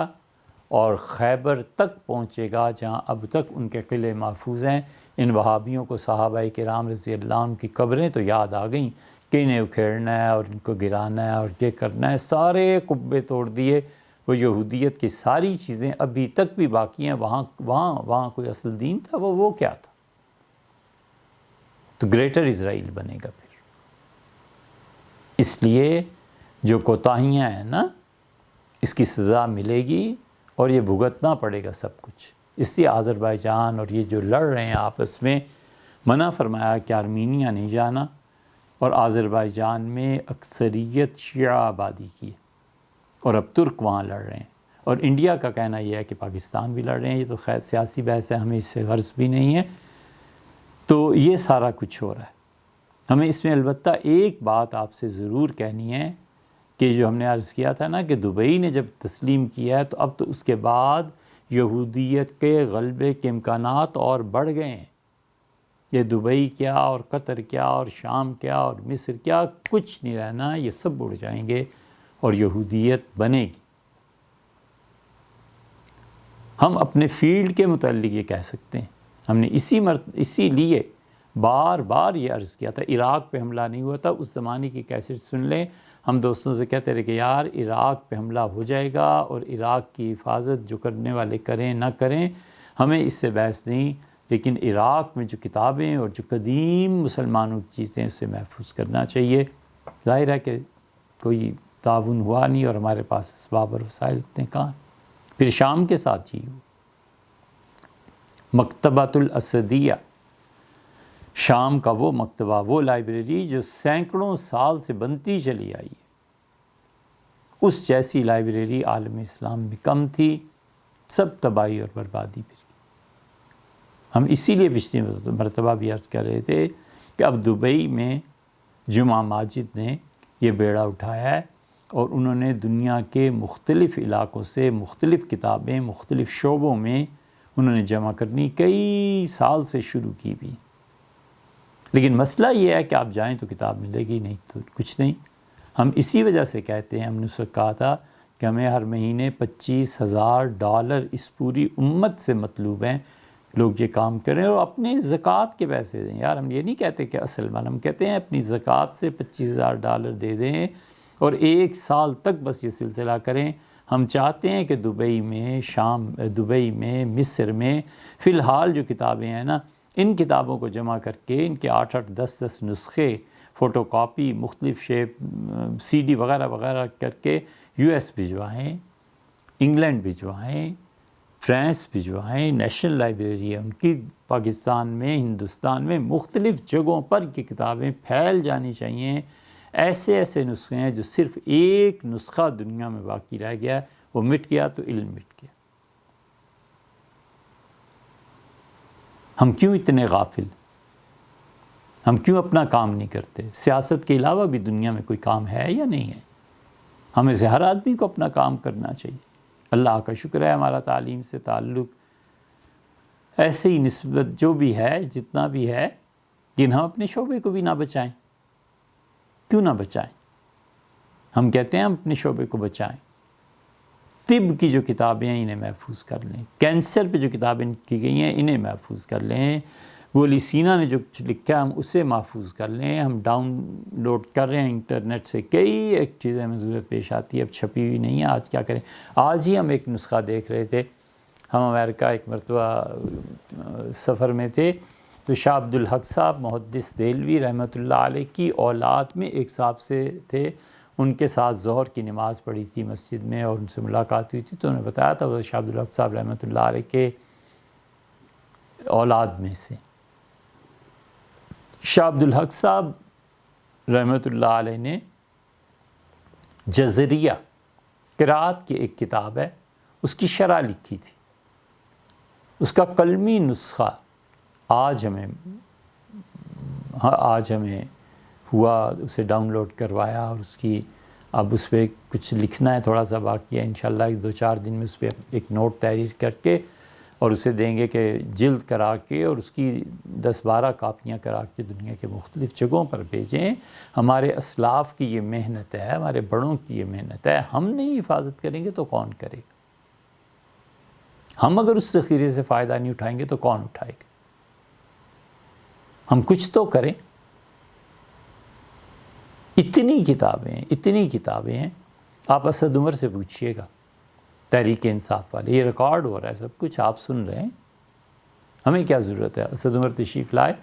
اور خیبر تک پہنچے گا، جہاں اب تک ان کے قلعے محفوظ ہیں۔ ان وہابیوں کو صحابہ کرام رضی اللہ عنہ کی قبریں تو یاد آ گئیں کہ انہیں اکھیڑنا ہے اور ان کو گرانا ہے اور یہ کرنا ہے، سارے قبے توڑ دیے۔ وہ یہودیت کی ساری چیزیں ابھی تک بھی باقی ہیں، وہاں کوئی اصل دین تھا، وہ کیا تھا؟ تو گریٹر اسرائیل بنے گا پھر۔ اس لیے جو کوتاہیاں ہیں نا، اس کی سزا ملے گی اور یہ بھگتنا پڑے گا سب کچھ۔ اس لیے آذربائیجان اور یہ جو لڑ رہے ہیں آپس میں، منع فرمایا کہ آرمینیا نہیں جانا، اور آذربائیجان میں اکثریت شیعہ آبادی کی ہے، اور اب ترک وہاں لڑ رہے ہیں، اور انڈیا کا کہنا یہ ہے کہ پاکستان بھی لڑ رہے ہیں۔ یہ تو خیر سیاسی بحث ہے، ہمیں اس سے غرض بھی نہیں ہے۔ تو یہ سارا کچھ ہو رہا ہے۔ ہمیں اس میں البتہ ایک بات آپ سے ضرور کہنی ہے کہ جو ہم نے عرض کیا تھا نا کہ دبئی نے جب تسلیم کیا ہے تو اب تو اس کے بعد یہودیت کے غلبے کے امکانات اور بڑھ گئے ہیں۔ یہ دبئی کیا اور قطر کیا اور شام کیا اور مصر کیا، کچھ نہیں رہنا، یہ سب اڑ جائیں گے اور یہودیت بنے گی۔ ہم اپنے فیلڈ کے متعلق یہ کہہ سکتے ہیں، ہم نے اسی لیے بار بار یہ عرض کیا تھا، عراق پہ حملہ نہیں ہوا تھا، اس زمانے کی کیسٹ سن لیں، ہم دوستوں سے کہتے رہے کہ یار عراق پہ حملہ ہو جائے گا اور عراق کی حفاظت جو کرنے والے کریں نہ کریں، ہمیں اس سے بحث نہیں، لیکن عراق میں جو کتابیں اور جو قدیم مسلمانوں کی چیزیں اسے محفوظ کرنا چاہیے۔ ظاہر ہے کہ کوئی تعاون ہوا نہیں اور ہمارے پاس اسباب اور وسائل اتنے کہاں۔ پھر شام کے ساتھ ہی ہوا مکتبۃ الاسدیہ، شام کا وہ مکتبہ، وہ لائبریری جو سینکڑوں سال سے بنتی چلی آئی ہے، اس جیسی لائبریری عالم اسلام میں کم تھی، سب تباہی اور بربادی پھر۔ ہم اسی لیے پچھلی مرتبہ بھی عرض کر رہے تھے کہ اب دبئی میں جمعہ ماجد نے یہ بیڑا اٹھایا ہے، اور انہوں نے دنیا کے مختلف علاقوں سے مختلف کتابیں مختلف شعبوں میں انہوں نے جمع کرنی کئی سال سے شروع کی بھی۔ لیکن مسئلہ یہ ہے کہ آپ جائیں تو کتاب ملے گی، نہیں تو کچھ نہیں۔ ہم اسی وجہ سے کہتے ہیں، ہم نے اس وقت کہا تھا کہ ہمیں ہر مہینے $25,000 اس پوری امت سے مطلوب ہیں، لوگ یہ کام کریں اور اپنے زکوٰۃ کے پیسے دیں۔ یار ہم یہ نہیں کہتے کہ اصل مال، ہم کہتے ہیں اپنی زکوٰۃ سے $25,000 دے دیں اور 1 سال تک بس یہ سلسلہ کریں۔ ہم چاہتے ہیں کہ دبئی میں مصر میں فی الحال جو کتابیں ہیں نا، ان کتابوں کو جمع کر کے ان کے 8-10 نسخے فوٹو کاپی مختلف شیپ سی ڈی وغیرہ وغیرہ کر کے یو ایس بھجوائیں، انگلینڈ بھجوائیں، فرانس بھجوائیں، نیشنل لائبریری ہے ان کی پاکستان میں، ہندوستان میں مختلف جگہوں پر یہ کتابیں پھیل جانی چاہیے۔ ایسے ایسے نسخے ہیں جو صرف ایک نسخہ دنیا میں باقی رہ گیا، وہ مٹ گیا تو علم مٹ گیا۔ ہم کیوں اتنے غافل؟ ہم کیوں اپنا کام نہیں کرتے؟ سیاست کے علاوہ بھی دنیا میں کوئی کام ہے یا نہیں ہے؟ ہمیں سے ہر آدمی کو اپنا کام کرنا چاہیے۔ اللہ کا شکر ہے ہمارا تعلیم سے تعلق ایسے ہی نسبت جو بھی ہے جتنا بھی ہے، لیکن ہم اپنے شعبے کو بھی نہ بچائیں۔ کیوں نہ بچائیں؟ ہم کہتے ہیں ہم اپنے شعبے کو بچائیں۔ طب کی جو کتابیں ہیں انہیں محفوظ کر لیں، کینسر پہ جو کتابیں کی گئی ہیں انہیں محفوظ کر لیں، گولی سینا نے جو کچھ لکھا ہے ہم اسے محفوظ کر لیں۔ ہم ڈاؤن لوڈ کر رہے ہیں انٹرنیٹ سے، کئی ایک چیزیں ہمیں ضرورت پیش آتی ہے، اب چھپی ہوئی نہیں ہے، آج کیا کریں؟ آج ہی ہم ایک نسخہ دیکھ رہے تھے، ہم امریکہ ایک مرتبہ سفر میں تھے، تو شاہ عبدالحق صاحب محدث دہلوی رحمۃ اللہ علیہ کی اولاد میں ایک صاحب سے تھے، ان کے ساتھ ظہر کی نماز پڑھی تھی مسجد میں اور ان سے ملاقات ہوئی تھی، تو انہوں نے بتایا تھا وہ شاہ عبدالحق صاحب رحمۃ اللہ علیہ کے اولاد میں سے۔ شاہ عبدالحق صاحب رحمۃ اللہ علیہ نے جزریہ قرات کی ایک کتاب ہے، اس کی شرح لکھی تھی، اس کا قلمی نسخہ آج ہمیں ہوا، اسے ڈاؤن لوڈ کروایا اور اس کی اب اس پہ کچھ لکھنا ہے، تھوڑا سا باقی ہے، انشاءاللہ 2-4 دن میں اس پہ ایک نوٹ تحریر کر کے اور اسے دیں گے کہ جلد کرا کے اور اس کی 10-12 کاپیاں کرا کے دنیا کے مختلف جگہوں پر بھیجیں۔ ہمارے اسلاف کی یہ محنت ہے، ہمارے بڑوں کی یہ محنت ہے، ہم نہیں حفاظت کریں گے تو کون کرے گا؟ ہم اگر اس ذخیرے سے فائدہ نہیں اٹھائیں گے تو کون اٹھائے گا؟ ہم کچھ تو کریں۔ اتنی کتابیں ہیں، آپ اسد عمر سے پوچھئے گا، تحریک انصاف والے، یہ ریکارڈ ہو رہا ہے سب کچھ، آپ سن رہے ہیں، ہمیں کیا ضرورت ہے؟ اسد عمر تشریف لائے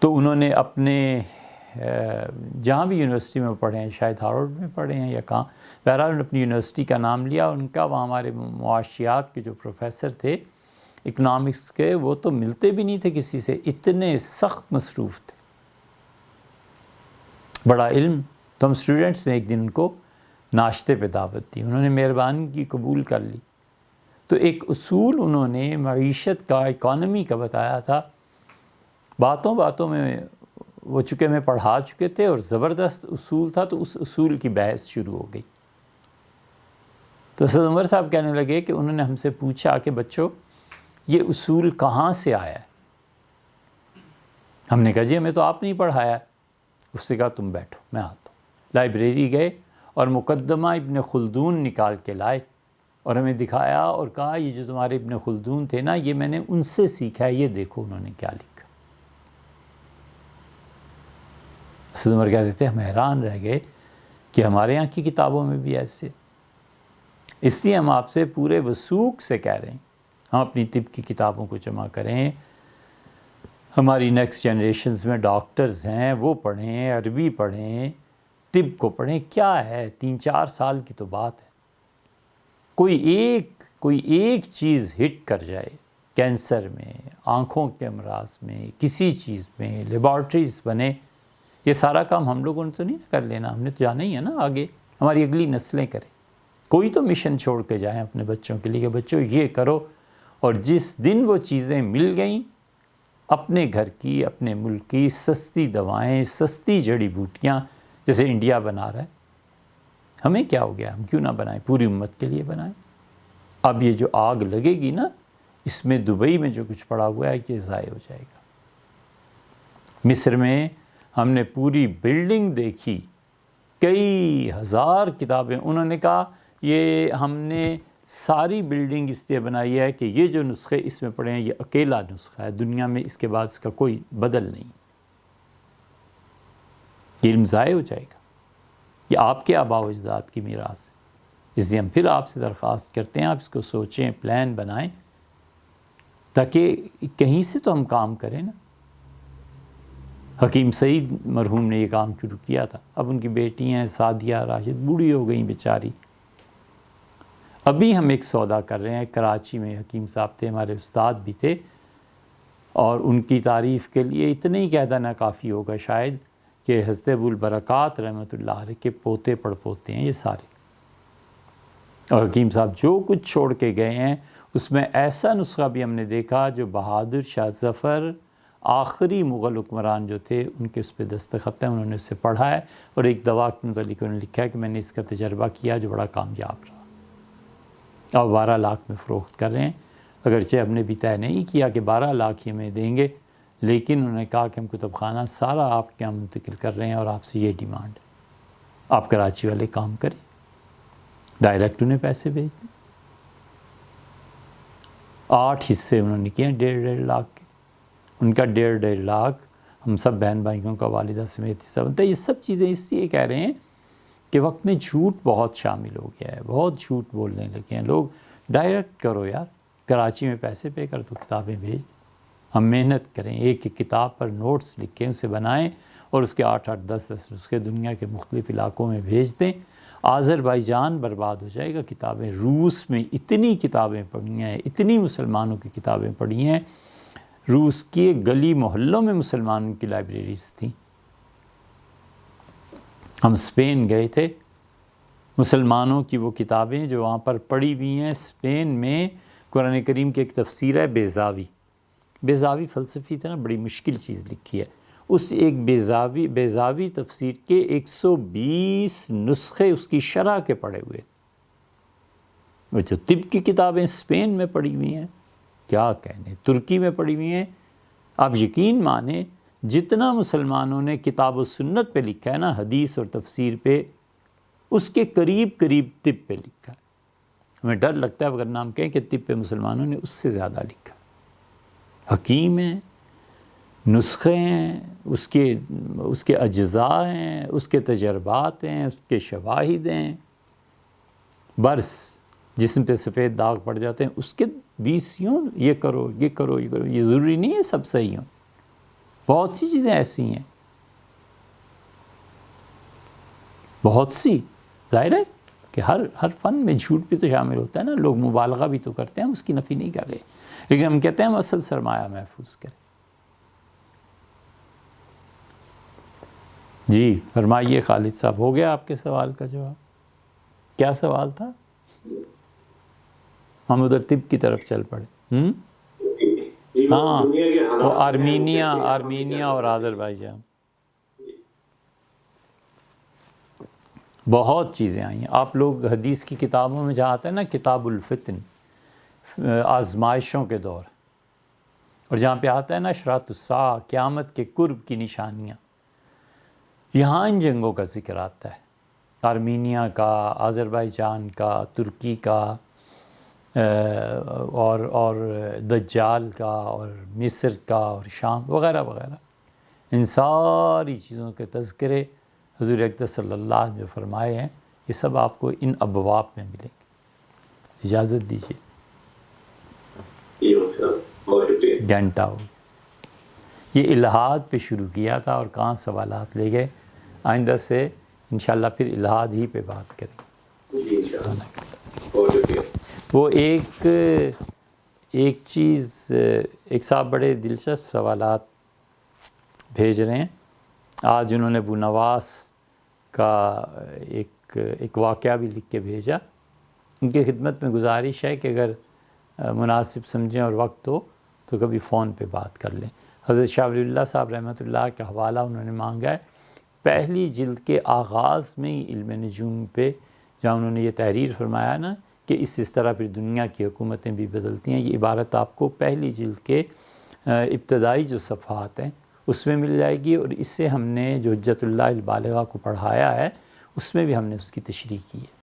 تو انہوں نے اپنے جہاں بھی یونیورسٹی میں پڑھے ہیں، شاید ہارورڈ میں پڑھے ہیں یا کہاں، بہرحال انہوں نے اپنی یونیورسٹی کا نام لیا، ان کا وہاں ہمارے معاشیات کے جو پروفیسر تھے اکنامکس کے، وہ تو ملتے بھی نہیں تھے کسی سے، اتنے سخت مصروف تھے، بڑا علم۔ تو ہم اسٹوڈنٹس نے ایک دن ان کو ناشتے پہ دعوت دی، انہوں نے مہربانی کی، قبول کر لی۔ تو ایک اصول انہوں نے معیشت کا، اکانومی کا بتایا تھا، باتوں باتوں میں وہ چکے میں پڑھا چکے تھے اور زبردست اصول تھا، تو اس اصول کی بحث شروع ہو گئی۔ تو اسد عمر صاحب کہنے لگے کہ انہوں نے ہم سے پوچھا کہ بچوں یہ اصول کہاں سے آیا ہے؟ ہم نے کہا جی ہمیں تو آپ نہیں پڑھایا۔ اس سے کہا تم بیٹھو میں آتا ہوں۔ لائبریری گئے اور مقدمہ ابن خلدون نکال کے لائے اور ہمیں دکھایا اور کہا یہ جو تمہارے ابن خلدون تھے نا، یہ میں نے ان سے سیکھا ہے، یہ دیکھو انہوں نے کیا لکھا۔ اسد عمر کہتے تھے ہم حیران رہ گئے کہ ہمارے یہاں کی کتابوں میں بھی ایسے، اس لیے ہم آپ سے پورے وثوق سے کہہ رہے ہیں ہم اپنی طب کی کتابوں کو جمع کریں، ہماری نیکسٹ جنریشنز میں ڈاکٹرز ہیں وہ پڑھیں، عربی پڑھیں، طب کو پڑھیں۔ کیا ہے 3-4 سال کی تو بات ہے، کوئی ایک چیز ہٹ کر جائے، کینسر میں، آنکھوں کے امراض میں، کسی چیز میں لیبارٹریز بنے، یہ سارا کام ہم لوگوں نے تو نہیں کر لینا، ہم نے تو جانا ہی ہے نا آگے، ہماری اگلی نسلیں کریں۔ کوئی تو مشن چھوڑ کے جائیں اپنے بچوں کے لیے کہ بچوں یہ کرو، اور جس دن وہ چیزیں مل گئیں، اپنے گھر کی، اپنے ملک کی سستی دوائیں، سستی جڑی بوٹیاں، جیسے انڈیا بنا رہا ہے، ہمیں کیا ہو گیا، ہم کیوں نہ بنائیں، پوری امت کے لیے بنائیں۔ اب یہ جو آگ لگے گی نا، اس میں دبئی میں جو کچھ پڑا ہوا ہے کہ ضائع ہو جائے گا۔ مصر میں ہم نے پوری بلڈنگ دیکھی، کئی ہزار کتابیں، انہوں نے کہا یہ ہم نے ساری بلڈنگ اس لیے بنائی ہے کہ یہ جو نسخے اس میں پڑے ہیں یہ اکیلا نسخہ ہے، دنیا میں اس کے بعد اس کا کوئی بدل نہیں، یہ علم ضائع ہو جائے گا۔ یہ آپ کے آباء و اجداد کی میراث ہے، اس لیے ہم پھر آپ سے درخواست کرتے ہیں آپ اس کو سوچیں، پلان بنائیں، تاکہ کہیں سے تو ہم کام کریں نا۔ حکیم سعید مرحوم نے یہ کام شروع کیا تھا. اب ان کی بیٹی ہیں سعدیہ راشد بوڑھی ہو گئیں بیچاری. ابھی ہم ایک سودا کر رہے ہیں کراچی میں. حکیم صاحب تھے ہمارے استاد بھی تھے, اور ان کی تعریف کے لیے اتنے ہی کہہ دینا کافی ہوگا شاید کہ حضرت ابوالبرکات رحمۃ اللہ علیہ کے پوتے پڑ پوتے ہیں یہ سارے. اور حکیم صاحب جو کچھ چھوڑ کے گئے ہیں اس میں ایسا نسخہ بھی ہم نے دیکھا جو بہادر شاہ ظفر آخری مغل حکمران جو تھے ان کے اس پہ دستخط ہیں, انہوں نے اس سے پڑھا ہے, اور ایک دوا کے متعلق انہوں نے لکھا ہے کہ میں نے اس کا تجربہ کیا جو بڑا کامیاب رہا. اور 12 لاکھ میں فروخت کر رہے ہیں, اگرچہ ہم نے بھی طے نہیں کیا کہ 12 لاکھ ہی ہمیں دیں گے, لیکن انہوں نے کہا کہ ہم کتب خانہ سارا آپ کے یہاں منتقل کر رہے ہیں اور آپ سے یہ ڈیمانڈ ہے, آپ کراچی والے کام کریں, ڈائریکٹ انہیں پیسے بھیج دیں. 8 حصے انہوں نے کیے ہیں 1.5 لاکھ کے. ان کا 1.5 لاکھ ہم سب بہن بھائیوں کا والدہ سمیت حصہ بنتا ہے. یہ سب چیزیں اس لیے کہہ رہے ہیں کہ وقت میں جھوٹ بہت شامل ہو گیا ہے, بہت جھوٹ بولنے لگے ہیں لوگ. ڈائریکٹ کرو یار, کراچی میں پیسے پے کر دو, کتابیں بھیج دو. ہم محنت کریں, ایک ایک کتاب پر نوٹس لکھیں, اسے بنائیں اور اس کے 8-8 10-10 نسخے دنیا کے مختلف علاقوں میں بھیج دیں. آذربائیجان برباد ہو جائے گا. کتابیں روس میں اتنی کتابیں پڑھی ہیں, اتنی مسلمانوں کی کتابیں پڑھی ہیں. روس کے گلی محلوں میں مسلمانوں کی لائبریریز تھیں. ہم اسپین گئے تھے, مسلمانوں کی وہ کتابیں جو وہاں پر پڑھی ہوئی ہیں. اسپین میں قرآن کریم کی ایک تفسیر ہے بیزاوی فلسفی تھا نا, بڑی مشکل چیز لکھی ہے. اس ایک بیزاوی تفسیر کے 120 نسخے اس کی شرح کے پڑھے ہوئے. وہ جو طب کی کتابیں اسپین میں پڑھی ہوئی ہیں, کیا کہنے, ترکی میں پڑھی ہوئی ہیں. آپ یقین مانیں جتنا مسلمانوں نے کتاب و سنت پہ لکھا ہے نا, حدیث اور تفسیر پہ, اس کے قریب طب پہ لکھا ہے. ہمیں ڈر لگتا ہے اگر نام کہیں کہ طب پہ مسلمانوں نے اس سے زیادہ لکھا. حکیم ہیں, نسخے ہیں, اس کے اجزاء ہیں, اس کے تجربات ہیں, اس کے شواہد ہیں. برس جسم پہ سفید داغ پڑ جاتے ہیں, اس کے 20 یوں یہ کرو یہ کرو یہ کرو. یہ ضروری نہیں ہے سب صحیح ہوں, بہت سی چیزیں ایسی ہیں, بہت سی. ظاہر ہے کہ ہر فن میں جھوٹ بھی تو شامل ہوتا ہے نا, لوگ مبالغہ بھی تو کرتے ہیں, ہم اس کی نفی نہیں کر رہے, لیکن ہم کہتے ہیں ہم اصل سرمایہ محفوظ کریں. جی فرمائیے خالد صاحب, ہو گیا آپ کے سوال کا جواب؟ کیا سوال تھا؟ ہم ادھر طب کی طرف چل پڑے. ہاں, وہ آرمینیا اور آذربائیجان, بہت چیزیں آئی ہیں. آپ لوگ حدیث کی کتابوں میں جہاں آتا ہے نا کتاب الفتن, آزمائشوں کے دور, اور جہاں پہ آتا ہے نا اشراط الساعہ, قیامت کے قرب کی نشانیاں, یہاں ان جنگوں کا ذکر آتا ہے. آرمینیا کا, آذربائیجان کا, ترکی کا, اور دجال کا, اور مصر کا, اور شام وغیرہ وغیرہ. ان ساری چیزوں کے تذکرے حضور اقدس صلی اللہ علیہ وسلم جو فرمائے ہیں, یہ سب آپ کو ان ابواب میں ملیں گے. اجازت دیجیے, گھنٹہ ہو گیا. یہ الہاد پہ شروع کیا تھا اور کہاں سوالات لے گئے. آئندہ سے انشاءاللہ پھر الہاد ہی پہ بات کریں. وہ ایک چیز, ایک صاحب بڑے دلچسپ سوالات بھیج رہے ہیں. آج انہوں نے ابو نواس کا ایک واقعہ بھی لکھ کے بھیجا. ان کی خدمت میں گزارش ہے کہ اگر مناسب سمجھیں اور وقت ہو تو کبھی فون پہ بات کر لیں. حضرت شاہ ولی اللہ صاحب رحمۃ اللہ کا حوالہ انہوں نے مانگا ہے. پہلی جلد کے آغاز میں ہی علم نجوم پہ جہاں انہوں نے یہ تحریر فرمایا نا کہ اس طرح پھر دنیا کی حکومتیں بھی بدلتی ہیں, یہ عبارت آپ کو پہلی جلد کے ابتدائی جو صفحات ہیں اس میں مل جائے گی. اور اس سے ہم نے جو حجت اللہ البالغہ کو پڑھایا ہے اس میں بھی ہم نے اس کی تشریح کی ہے.